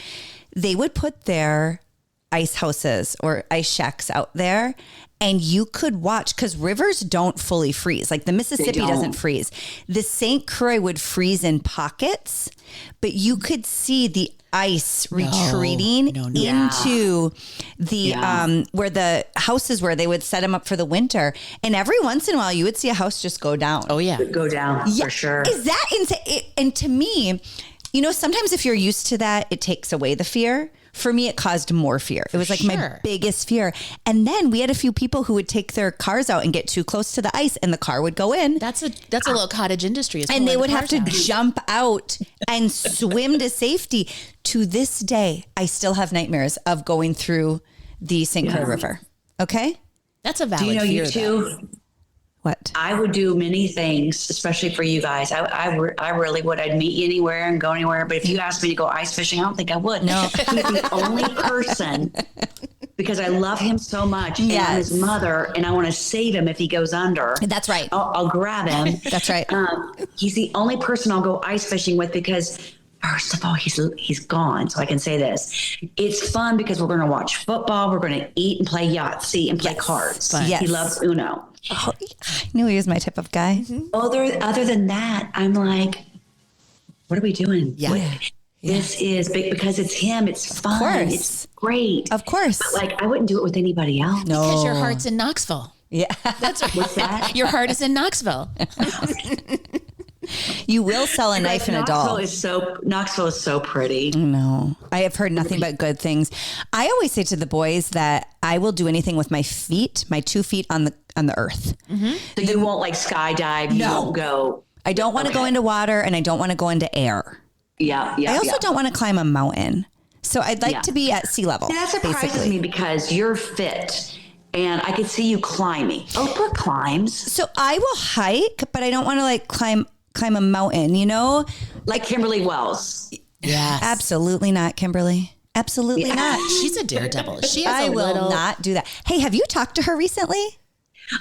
they would put their ice houses or ice shacks out there. And you could watch, because rivers don't fully freeze. Like the Mississippi doesn't freeze. The St. Croix would freeze in pockets, but you could see the ice retreating into the where the houses were. They would set them up for the winter. And every once in a while, you would see a house just go down. Oh, yeah. Go down for sure. Is that insane? And to me, you know, sometimes if you're used to that, it takes away the fear. For me, it caused more fear. It was like my biggest fear. And then we had a few people who would take their cars out and get too close to the ice and the car would go in. That's a little cottage industry. And they would have to jump out and swim to safety. To this day, I still have nightmares of going through the St. Croix River. Okay? That's a valid Do you know fear, you two? What? I would do many things, especially for you guys. I really would. I'd meet you anywhere and go anywhere. But if you asked me to go ice fishing, I don't think I would. No. He's the only person, because I love him so much. And I'm his mother, and I want to save him if he goes under. That's right. I'll grab him. That's right. He's the only person I'll go ice fishing with because, first of all, he's gone. So I can say this. It's fun because we're going to watch football. We're going to eat and play Yahtzee and play cards. Yes. He loves Uno. Oh, I knew he was my type of guy. Mm-hmm. Other than that, I'm like, what are we doing? Yeah. This is big because it's him. It's fun. course. It's great. Of course. But like, I wouldn't do it with anybody else. No. Because your heart's in Knoxville. Yeah. That's right. What's that? Your heart is in Knoxville. You will sell a knife and a doll. Knoxville is so pretty. No, I have heard nothing but good things. I always say to the boys that I will do anything with my feet, my 2 feet on the earth. So you won't like skydive. You won't go. I don't want to go into water and I don't want to go into air. Yeah. I also don't want to climb a mountain. So I'd like to be at sea level. That surprises me because you're fit and I could see you climbing. Oprah climbs. So I will hike, but I don't want to like climb a mountain, you know? Like Kimberly Wells. Yes. Absolutely not, Kimberly. Absolutely not. She's a daredevil. She has I will not do that. Hey, have you talked to her recently?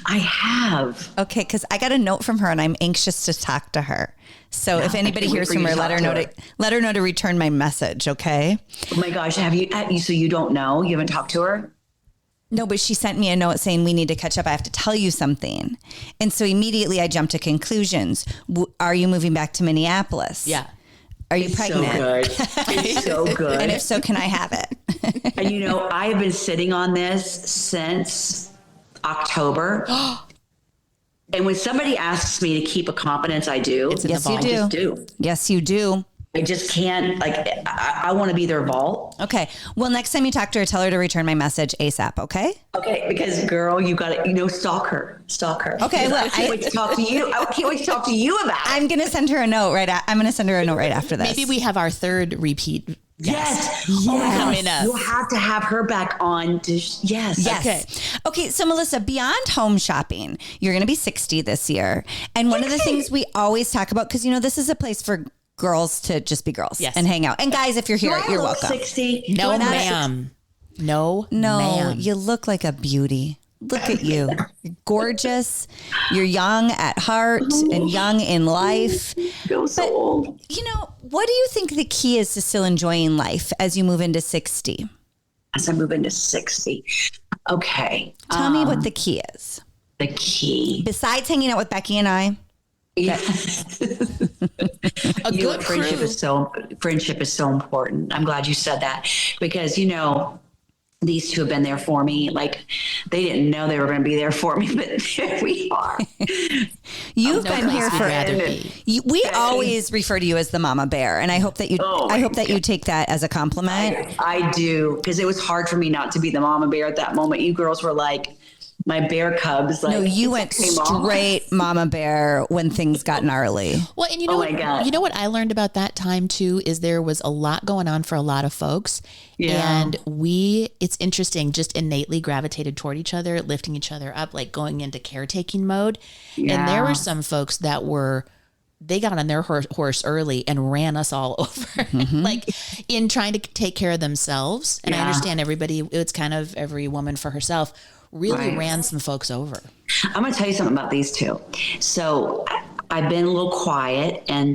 I have. Okay, because I got a note from her and I'm anxious to talk to her. So if anybody hears from her, let her know to return my message, okay? Oh my gosh, have you? So you don't know? You haven't talked to her? No, but she sent me a note saying we need to catch up. I have to tell you something. And so immediately I jumped to conclusions. Are you moving back to Minneapolis? Yeah. Are you pregnant? So good. It's so good. And if so, can I have it? And you know, I have been sitting on this since October. And when somebody asks me to keep a confidence, I do. Yes, you do. I just do. Yes, you do. I just can't, like, I want to be their vault. Okay. Well, next time you talk to her, tell her to return my message ASAP, okay? Okay, because girl, you got to, stalk her. Okay, well, I can't wait to talk to you. I can't wait to talk to you about it. I'm going to send her a note I'm going to send her a note right after this. Maybe we have our third repeat. Yes. Coming up. You'll have to have her back on. Yes. Okay. So Melissa, beyond home shopping, you're going to be 60 this year. And one of the things we always talk about, because, this is a place for girls to just be girls and hang out. And guys, if you're here, you're welcome. 60. No, ma'am. No, ma'am. You look like a beauty. Look at you. You're gorgeous. You're young at heart and young in life. Feel so old. What do you think the key is to still enjoying life as you move into 60? As I move into 60. Okay. Tell me what the key is. The key. Besides hanging out with Becky and I. Yeah. A good friendship crew. friendship is so important. I'm glad you said that because, you know, these two have been there for me. Like they didn't know they were going to be there for me, but here we are. You've No been place here you'd for rather be. we always refer to you as the mama bear, and I hope that you take that as a compliment. I do, because it was hard for me not to be the mama bear at that moment. You girls were like my bear cubs. Like, No, you went straight mama bear when things got gnarly. Well, and you know, Oh my God. you know what I learned about that time too is there was a lot going on for a lot of folks, Yeah. and it's interesting, just innately gravitated toward each other, lifting each other up, like going into caretaking mode. And there Yeah. were some folks that they got on their horse early and ran us all over, like in trying to take care of themselves. And I Yeah. understand it's kind of every woman for herself. Really Right. ran some folks over. I'm going to tell you something about these two. So I've been a little quiet, and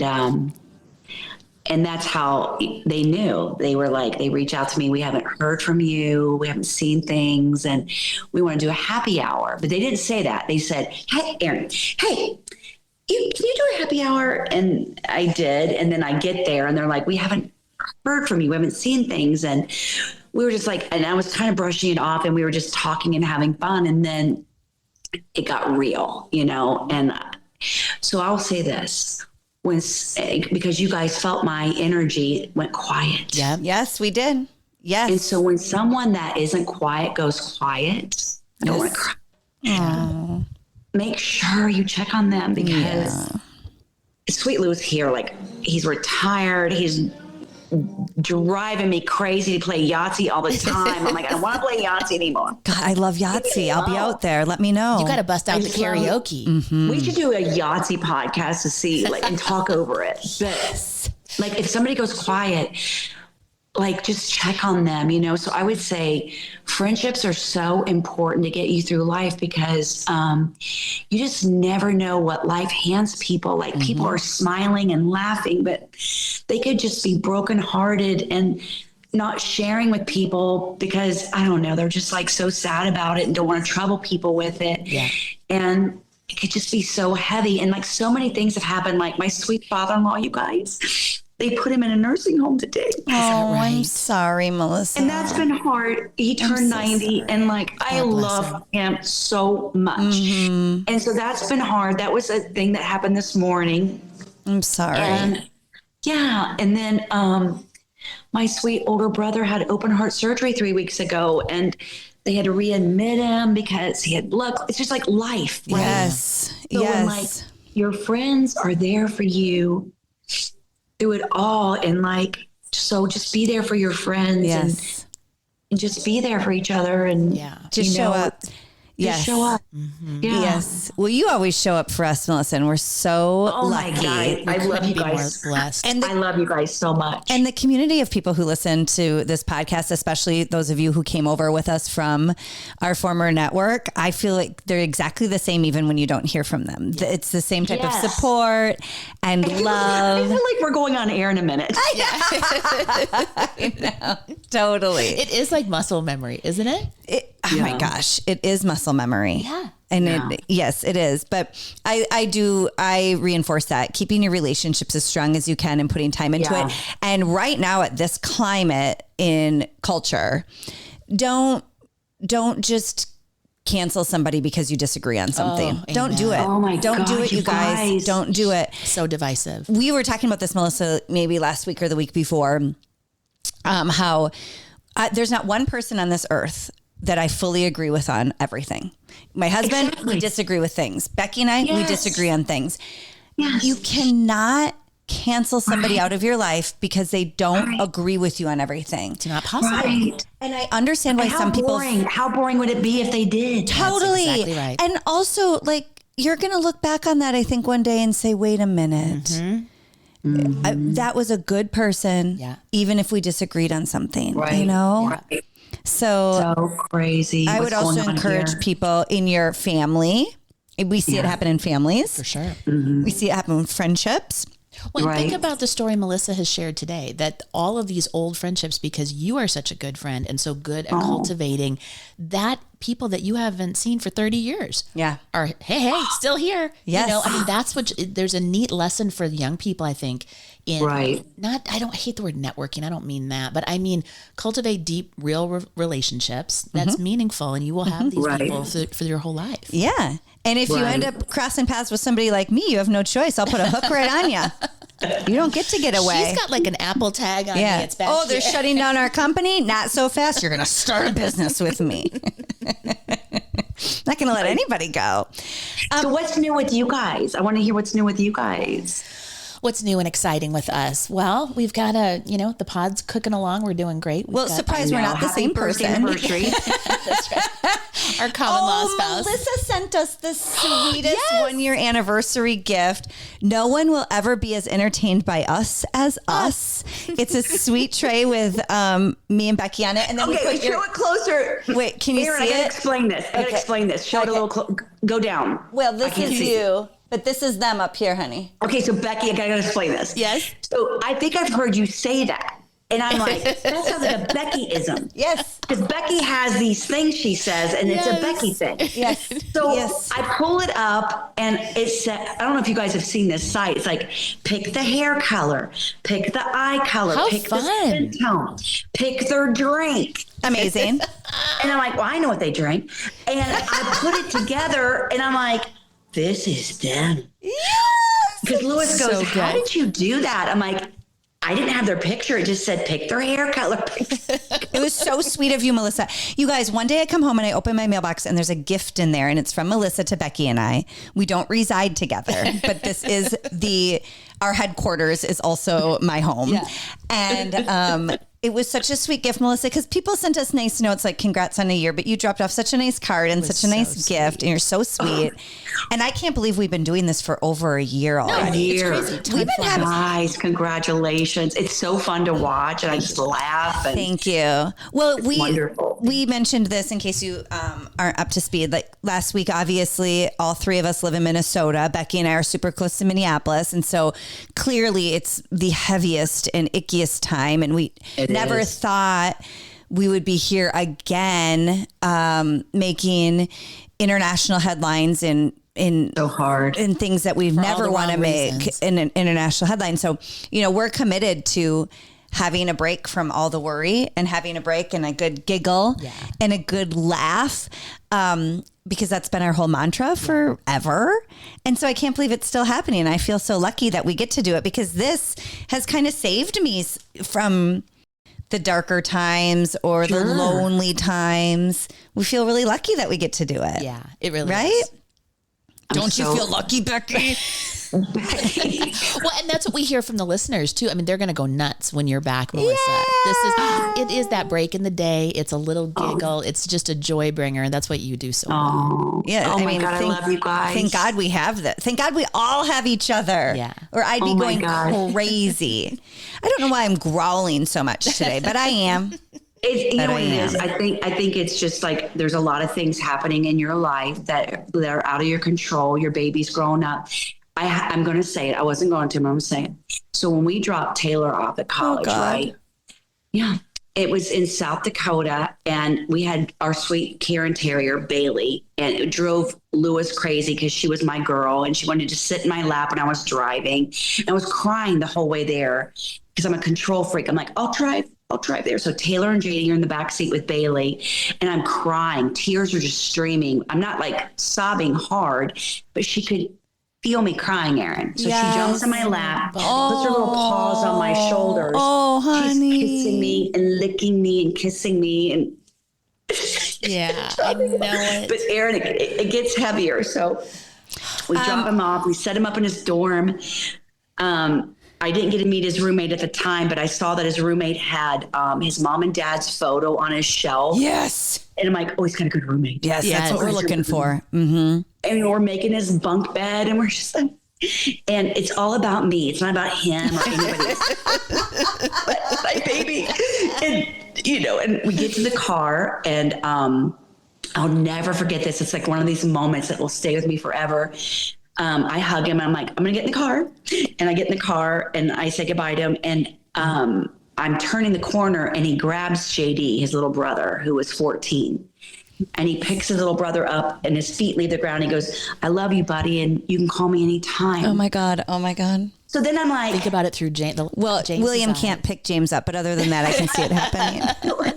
that's how they knew. They were like, they reach out to me. We haven't heard from you. We haven't seen things, and we want to do a happy hour. But they didn't say that. They said, "Hey, Erin, hey, can you do a happy hour?" And I did. And then I get there, and they're like, "We haven't heard from you. We haven't seen things." And we were just like, and I was kind of brushing it off, and we were just talking and having fun. And then it got real, you know? And so I'll say this, because you guys felt my energy went quiet. Yeah. Yes, we did. Yes. And so when someone that isn't quiet goes quiet, I don't want to cry. Make sure you check on them, because Sweet Lou's here. Like, he's retired. He's driving me crazy to play Yahtzee all the time. I'm like, I don't want to play Yahtzee anymore. God, I love Yahtzee. I'll be out there. Let me know. You got to bust out the karaoke. We should do a Yahtzee podcast to see, like, and talk over it. But, like, if somebody goes quiet, like, just check on them, you know? So I would say friendships are so important to get you through life, because you just never know what life hands people. Like, people are smiling and laughing, but they could just be brokenhearted and not sharing with people because, I don't know, they're just like so sad about it and don't want to trouble people with it. Yeah. And it could just be so heavy. And like, so many things have happened. Like, my sweet father-in-law, you guys, they put him in a nursing home today. Oh, I'm sorry, Melissa. And that's been hard. He turned 90, and like, I love him so much. And so that's been hard. That was a thing that happened this morning. I'm sorry. And yeah. And then my sweet older brother had open heart surgery 3 weeks ago, and they had to readmit him because he had blood. It's just like life. Right? Yes. So when, like, your friends are there for you through it all, and like, so just be there for your friends, and just be there for each other, and just show up. Just show up. Yeah. Yes. Well, you always show up for us, Melissa, and we're so lucky. My God. I love you guys. Blessed. And I love you guys so much. And the community of people who listen to this podcast, especially those of you who came over with us from our former network, I feel like they're exactly the same even when you don't hear from them. It's the same type of support and love. I feel like we're going on air in a minute. I know. Totally. It is like muscle memory, isn't it? Oh my gosh, it is muscle memory. Yeah. And yes, it is. But I reinforce that, keeping your relationships as strong as you can and putting time into it. And right now at this climate in culture, don't just cancel somebody because you disagree on something. Don't do it. Oh my Don't do gosh, it, you guys. Don't do it. So divisive. We were talking about this, Melissa, maybe last week or the week before, how there's not one person on this earth that I fully agree with on everything. My husband, we disagree with things. Becky and I, we disagree on things. Yes. You cannot cancel somebody out of your life because they don't agree with you on everything. It's not possible. Right. And I understand why some people... How boring would it be if they did? Totally. That's exactly right. And also, like, you're going to look back on that, I think, one day and say, wait a minute. That was a good person, even if we disagreed on something, you know? Right. So crazy. I would also encourage people in your family. We see it happen in families. For sure. We see it happen with friendships. Well, and think Right. about the story Melissa has shared today, that all of these old friendships, because you are such a good friend and so good at cultivating that, people that you haven't seen for 30 years Yeah. are, hey, still here. Yes. You know, I mean, that's what, there's a neat lesson for young people, I think, in Right. I don't hate the word networking. I don't mean that, but I mean, cultivate deep, real relationships that's meaningful, and you will have these Right. people for your whole life. Yeah. And if you end up crossing paths with somebody like me, you have no choice. I'll put a hook right on you. You don't get to get away. She's got like an Apple tag on me. It's back Oh, they're here. shutting down our company? Not so fast. You're going to start a business with me. Not going to let anybody go. So what's new with you guys? I want to hear what's new with you guys. What's new and exciting with us? Well, we've got the pod's cooking along. We're doing great. Well, surprise, we're not the Happy same first person. anniversary. That's right. Our common law spouse. Melissa sent us the sweetest 1-year anniversary gift. No one will ever be as entertained by us as us. It's a sweet tray with me and Becky on it. And then we Okay, put show it closer. Wait, can you Aaron, see I gotta it? explain this. I gotta explain this. Show it a little. Go down. Well, I this can't is see. you, but this is them up here, honey. Okay, so Becky, I gotta explain this. Yes. So I think I've heard you say that. And I'm like, that sounds like a Becky-ism. Yes. Because Becky has these things she says, and it's a Becky thing. Yes. So Yes. I pull it up, and it said, I don't know if you guys have seen this site. It's like, pick the hair color, pick the eye color, How pick fun. the skin tone, pick their drink. Amazing. And I'm like, well, I know what they drink. And I put it together, and I'm like, this is them. Because Lewis goes, So how good. did you do that? I'm like, I didn't have their picture. It just said, pick their hair color. It was so sweet of you, Melissa. You guys, one day I come home and I open my mailbox and there's a gift in there, and it's from Melissa to Becky and I. We don't reside together, but this is our headquarters is also my home. Yeah. And it was such a sweet gift, Melissa, because people sent us nice notes like congrats on a year, but you dropped off such a nice card and such a nice gift, and you're so sweet. And I can't believe we've been doing this for over a year already. It's Year. crazy. Time We've been flies. having- Guys, congratulations. It's so fun to watch, and I just laugh. And Thank you. Well, wonderful. we mentioned this in case you aren't up to speed. Like last week, obviously, all three of us live in Minnesota. Becky and I are super close to Minneapolis, and so clearly, it's the heaviest and ickiest time. And we never is. thought we would be here again, making international headlines in so hard. in things that we've all never the want to wrong make reasons. in an international headline. So, we're committed to having a break from all the worry and having a break and a good giggle and a good laugh. Because that's been our whole mantra forever. And so I can't believe it's still happening. I feel so lucky that we get to do it, because this has kind of saved me from the darker times or the lonely times. We feel really lucky that we get to do it. Yeah, it really Right? is. Don't you feel lucky, Becky? Well, and that's what we hear from the listeners too. I mean, they're going to go nuts when you're back, Melissa. It is that break in the day. It's a little giggle. It's just a joy bringer, and that's what you do so well. Oh, Yeah. oh my God, I love you guys. Thank God we have that. Thank God we all have each other. Yeah. Or I'd be Oh my going God. crazy. I don't know why I'm growling so much today, but I am. It's, you know But what I it is? am. I think it's just like there's a lot of things happening in your life that are out of your control. Your baby's growing up. I'm going to say it. I wasn't going to, but I'm saying it. So when we dropped Taylor off at college, God. right? Yeah. It was in South Dakota, and we had our sweet Karen Terrier, Bailey, and it drove Lewis crazy because she was my girl and she wanted to sit in my lap when I was driving. And I was crying the whole way there because I'm a control freak. I'm like, I'll drive there. So Taylor and JD are in the back seat with Bailey, and I'm crying. Tears are just streaming. I'm not like sobbing hard, but she could feel me crying, Aaron. So she jumps in my lap, puts her little paws on my shoulders. Oh, honey. She's kissing me and licking me and kissing me. And Yeah, I know it. but Aaron, it gets heavier. So we drop him off. We set him up in his dorm. I didn't get to meet his roommate at the time, but I saw that his roommate had his mom and dad's photo on his shelf. Yes. And I'm like, oh, he's got a good roommate. Yes, Yes. that's what we're looking for. Mm-hmm. And we're making his bunk bed, and we're just like, and it's all about me. It's not about him or anybody else. But my baby. And we get to the car, and I'll never forget this. It's like one of these moments that will stay with me forever. I hug him and I'm like, I'm going to get in the car. And I get in the car and I say goodbye to him. And I'm turning the corner and he grabs JD, his little brother, who was 14. And he picks his little brother up and his feet leave the ground. He goes, I love you, buddy. And you can call me anytime. Oh my God. Oh my God. So then I'm like, Think about it through James. William can't pick James up, but other than that, I can see it happening.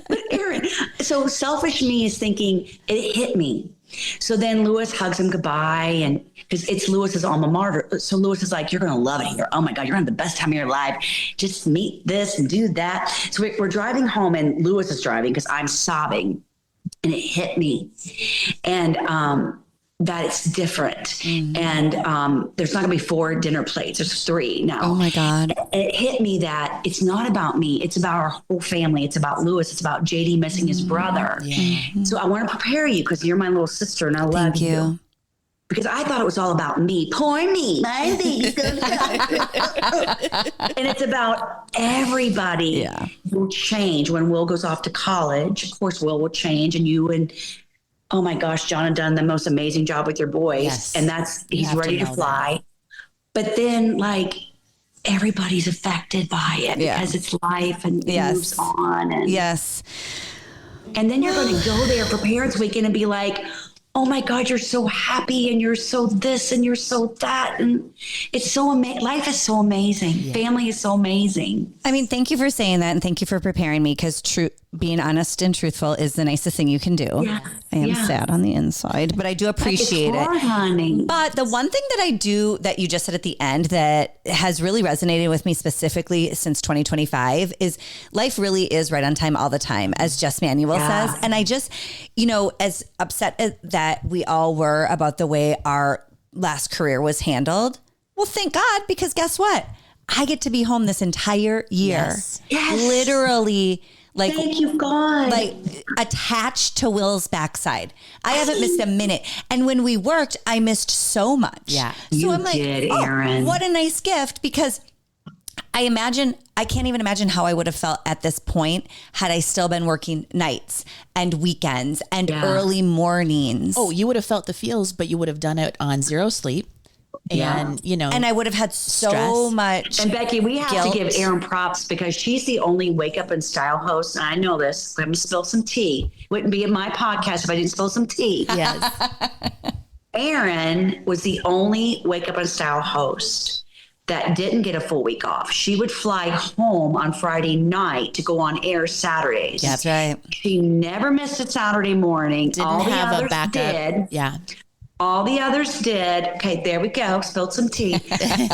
but Aaron, so selfish me is thinking it hit me. So then Lewis hugs him goodbye, and because it's Lewis's alma mater. So Lewis is like, you're going to love it here. Oh my God, you're going to have the best time of your life. Just meet this and do that. So we're driving home and Lewis is driving because I'm sobbing, and it hit me. And, that it's different. And there's not gonna be 4 dinner plates. There's 3 now. Oh my God. And it hit me that it's not about me. It's about our whole family. It's about Lewis. It's about JD missing his brother. So I want to prepare you because you're my little sister and I love Thank you. Because I thought it was all about me. Poor me. My baby's gonna die. And it's about everybody will change when Will goes off to college. Of course, Will change, and you and oh my gosh, John had done the most amazing job with your boys. Yes. And he's ready to fly. But then like everybody's affected by it because it's life and it moves on. And, and then you're going to go there for Parents Weekend and be like, oh my God, you're so happy and you're so this and you're so that. And it's so amazing. Life is so amazing. Family is so amazing. I mean, thank you for saying that. And thank you for preparing me because being honest and truthful is the nicest thing you can do. Yeah. I am sad on the inside, but I do appreciate it's hard, it. Honey. But the one thing that I do that you just said at the end that has really resonated with me specifically since 2025 is life really is right on time all the time, as Jess Manuel says. And I just, as upset that we all were about the way our last career was handled. Well, thank God, because guess what? I get to be home this entire year. Yes. Literally. Like, thank you, God. Like attached to Will's backside. I haven't missed a minute. And when we worked, I missed so much. Yeah. So I'm like, Aaron. What a nice gift. Because I can't even imagine how I would have felt at this point had I still been working nights and weekends and early mornings. Oh, you would have felt the feels, but you would have done it on 0 sleep. And, and I would have had so stress. much. And Becky, we have guilt. to give Erin props because she's the only Wake Up and Style host. And I know this. I'm going to spill some tea. Wouldn't be in my podcast if I didn't spill some tea. Yes. Erin was the only Wake Up and Style host that didn't get a full week off. She would fly home on Friday night to go on air Saturdays. That's right. She never missed a Saturday morning. Didn't All the have others a backup. did. Yeah. All the others did. Okay, there we go. Spilled some tea.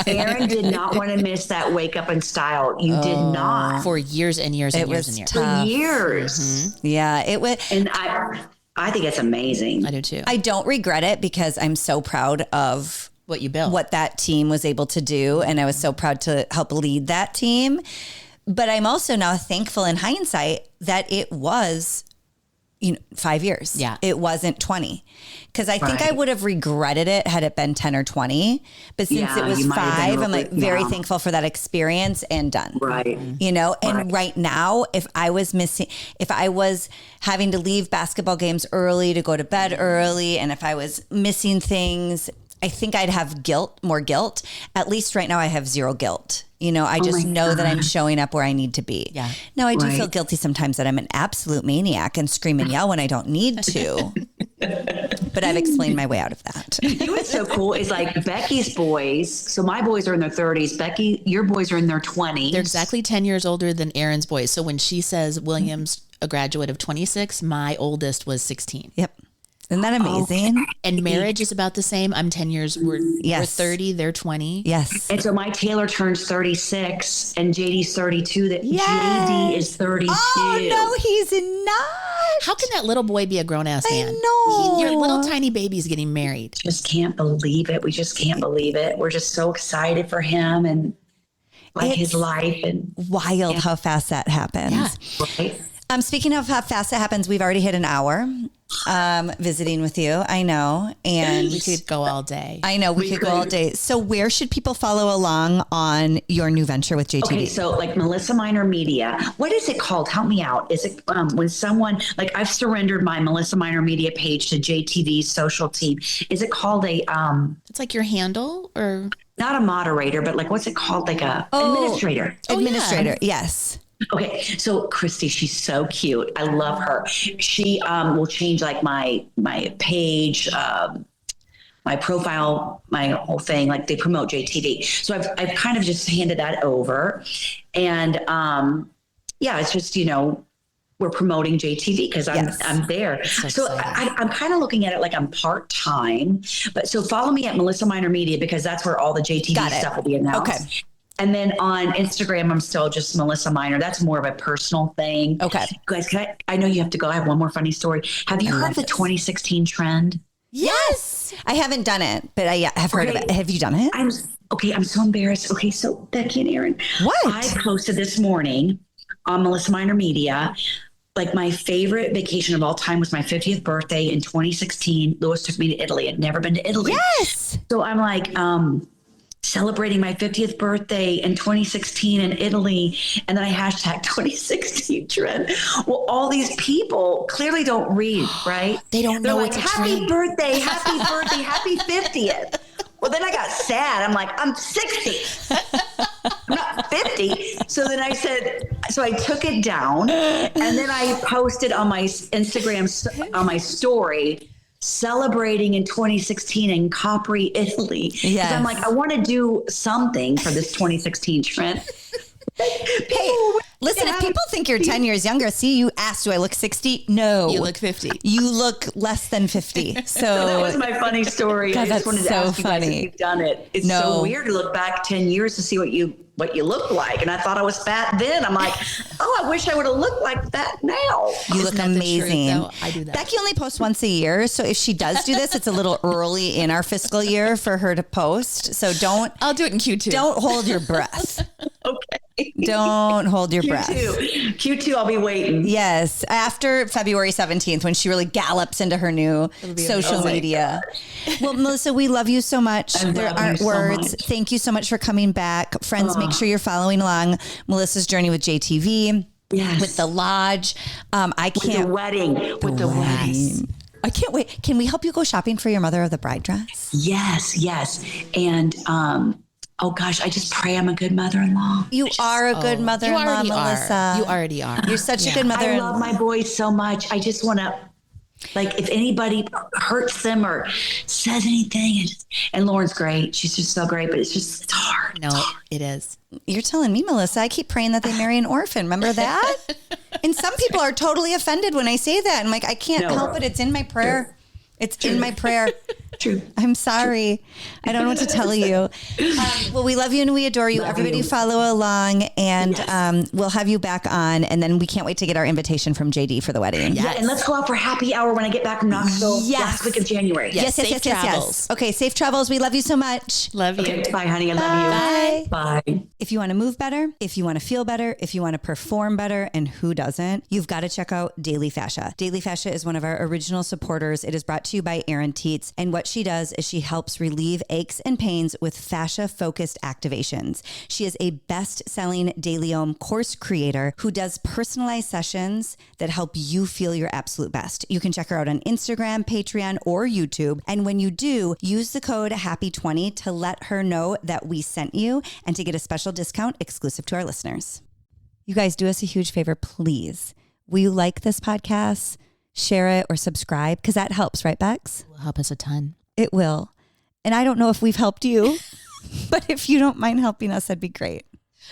Erin did not want to miss that Wake Up and Style. You did not. For years and years and years and years. tough. For years. Yeah, it was. And I think it's amazing. I do too. I don't regret it because I'm so proud of what you built. what that team was able to do. And I was so proud to help lead that team. But I'm also now thankful in hindsight that it was 5 years. Yeah. It wasn't 20. Because I think Right. I would have regretted it had it been 10 or 20. But since Yeah, it was you might have 5, been I'm like really- very yeah. thankful for that experience and done. Right. And right now, if I was having to leave basketball games early to go to bed early, and if I was missing things, I think I'd have more guilt. At least right now I have 0 guilt. I just know that I'm showing up where I need to be. Yeah. Now I do Right. feel guilty sometimes that I'm an absolute maniac and scream and yell when I don't need to. But I've explained my way out of that. You know what's so cool is like Becky's boys. So my boys are in their 30s. Becky, your boys are in their 20s. They're exactly 10 years older than Aaron's boys. So when she says William's a graduate of 26, my oldest was 16. Yep. Isn't that amazing? And marriage is about the same. I'm 10 years. We're 30. They're 20. Yes. And so my Taylor turns 36 and JD's 32. That JD is 32. Oh, no, he's not. How can that little boy be a grown ass man? know. Your little tiny baby's getting married. Just can't believe it. We just can't believe it. We're just so excited for him and like his life and Wild how fast that happens. Yeah. right. Speaking of how fast it happens, we've already hit an hour. visiting with you. I know. And We could go all day. I know we could go all day. So where should people follow along on your new venture with JTV? Okay, so like Melissa Minor Media, what is it called? Help me out. Is it when someone, like I've surrendered my Melissa Minor Media page to JTV's social team. Is it called a, It's like your handle or not a moderator, but like what's it called? Like a administrator. Administrator. Yes. Okay, so Christy, she's so cute. I love her. She will change like my page, my profile, my whole thing. Like they promote JTV, so I've kind of just handed that over, and it's just we're promoting JTV because I'm there. So I'm kind of looking at it like I'm part time, but so follow me at Melissa Minor Media because that's where all the JTV stuff will be announced. Okay. And then on Instagram, I'm still just Melissa Minor. That's more of a personal thing. Okay. Guys, I know you have to go. I have one more funny story. Have you heard of the 2016 trend? Yes. I haven't done it, but I have heard of it. Have you done it? I'm so embarrassed. Okay, so Becky and Aaron. What? I posted this morning on Melissa Minor Media. Like my favorite vacation of all time was my 50th birthday in 2016. Louis took me to Italy. I'd never been to Italy. Yes. So I'm like, celebrating my 50th birthday in 2016 in Italy. And then I hashtag 2016 trend. Well, all these people clearly don't read, right? They don't know it's a happy trend. Birthday, happy 50th. Well, then I got sad. I'm like, I'm 60. I'm not 50. So then I said, so I took it down and then I posted on my Instagram, on my story, celebrating in 2016 in Capri, Italy. Yes. I'm like, I want to do something for this 2016 trend. Hey, listen, if people think you're 10 years younger, see, you asked, do I look 60? No. You look 50. You look less than 50. So that was my funny story. God, I just wanted to ask you guys if you've done it. It's so weird to look back 10 years to see what you look like. And I thought I was fat then. I'm like, I wish I would have looked like that now. You look amazing. I do that. Becky only posts once a year. So if she does do this, it's a little early in our fiscal year for her to post. So I'll do it in Q2. Don't hold your breath. Okay. Don't hold your breath. Q2, I'll be waiting. Yes. After February 17th, when she really gallops into her new social media. Well, Melissa, we love you so much. There aren't words. Thank you so much for coming back. Friends, make sure you're following along Melissa's journey with JTV. Yes. With the lodge. I can't. With the wedding. I can't wait. Can we help you go shopping for your mother of the bride dress? Yes. And, oh gosh, I just pray I'm a good mother-in-law. You are a good mother-in-law, Melissa. You already are. You're such a good mother-in-law. I love my boys so much. I just want to, like, if anybody hurts them or says anything, and Lauren's great. She's just so great, but it's hard. No, it is. You're telling me, Melissa, I keep praying that they marry an orphan. Remember that? And some people are totally offended when I say that. I'm like, I can't help it. It's in my prayer. It's in my prayer. True. I'm sorry. I don't know what to tell you. Well, we love you and we adore you. Everybody follow along and we'll have you back on. And then we can't wait to get our invitation from JD for the wedding. Yeah, and let's go out for happy hour when I get back from Knoxville last week of January. Yes. Okay, safe travels. We love you so much. Love you. Okay, bye, honey. I love you. Bye. If you want to move better, if you want to feel better, if you want to perform better, and who doesn't, you've got to check out Daily Fascia. Daily Fascia is one of our original supporters. It is brought to you by Erin Teets. And what she does is she helps relieve aches and pains with fascia-focused activations. She is a best-selling DailyOM course creator who does personalized sessions that help you feel your absolute best. You can check her out on Instagram, Patreon, or YouTube. And when you do, use the code HAPPY20 to let her know that we sent you and to get a special discount exclusive to our listeners. You guys, do us a huge favor, please. Will you like this podcast? Share it or subscribe, because that helps, right, Bex? It will help us a ton. It will. And I don't know if we've helped you, but if you don't mind helping us, that'd be great.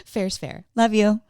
Fair's fair. Love you.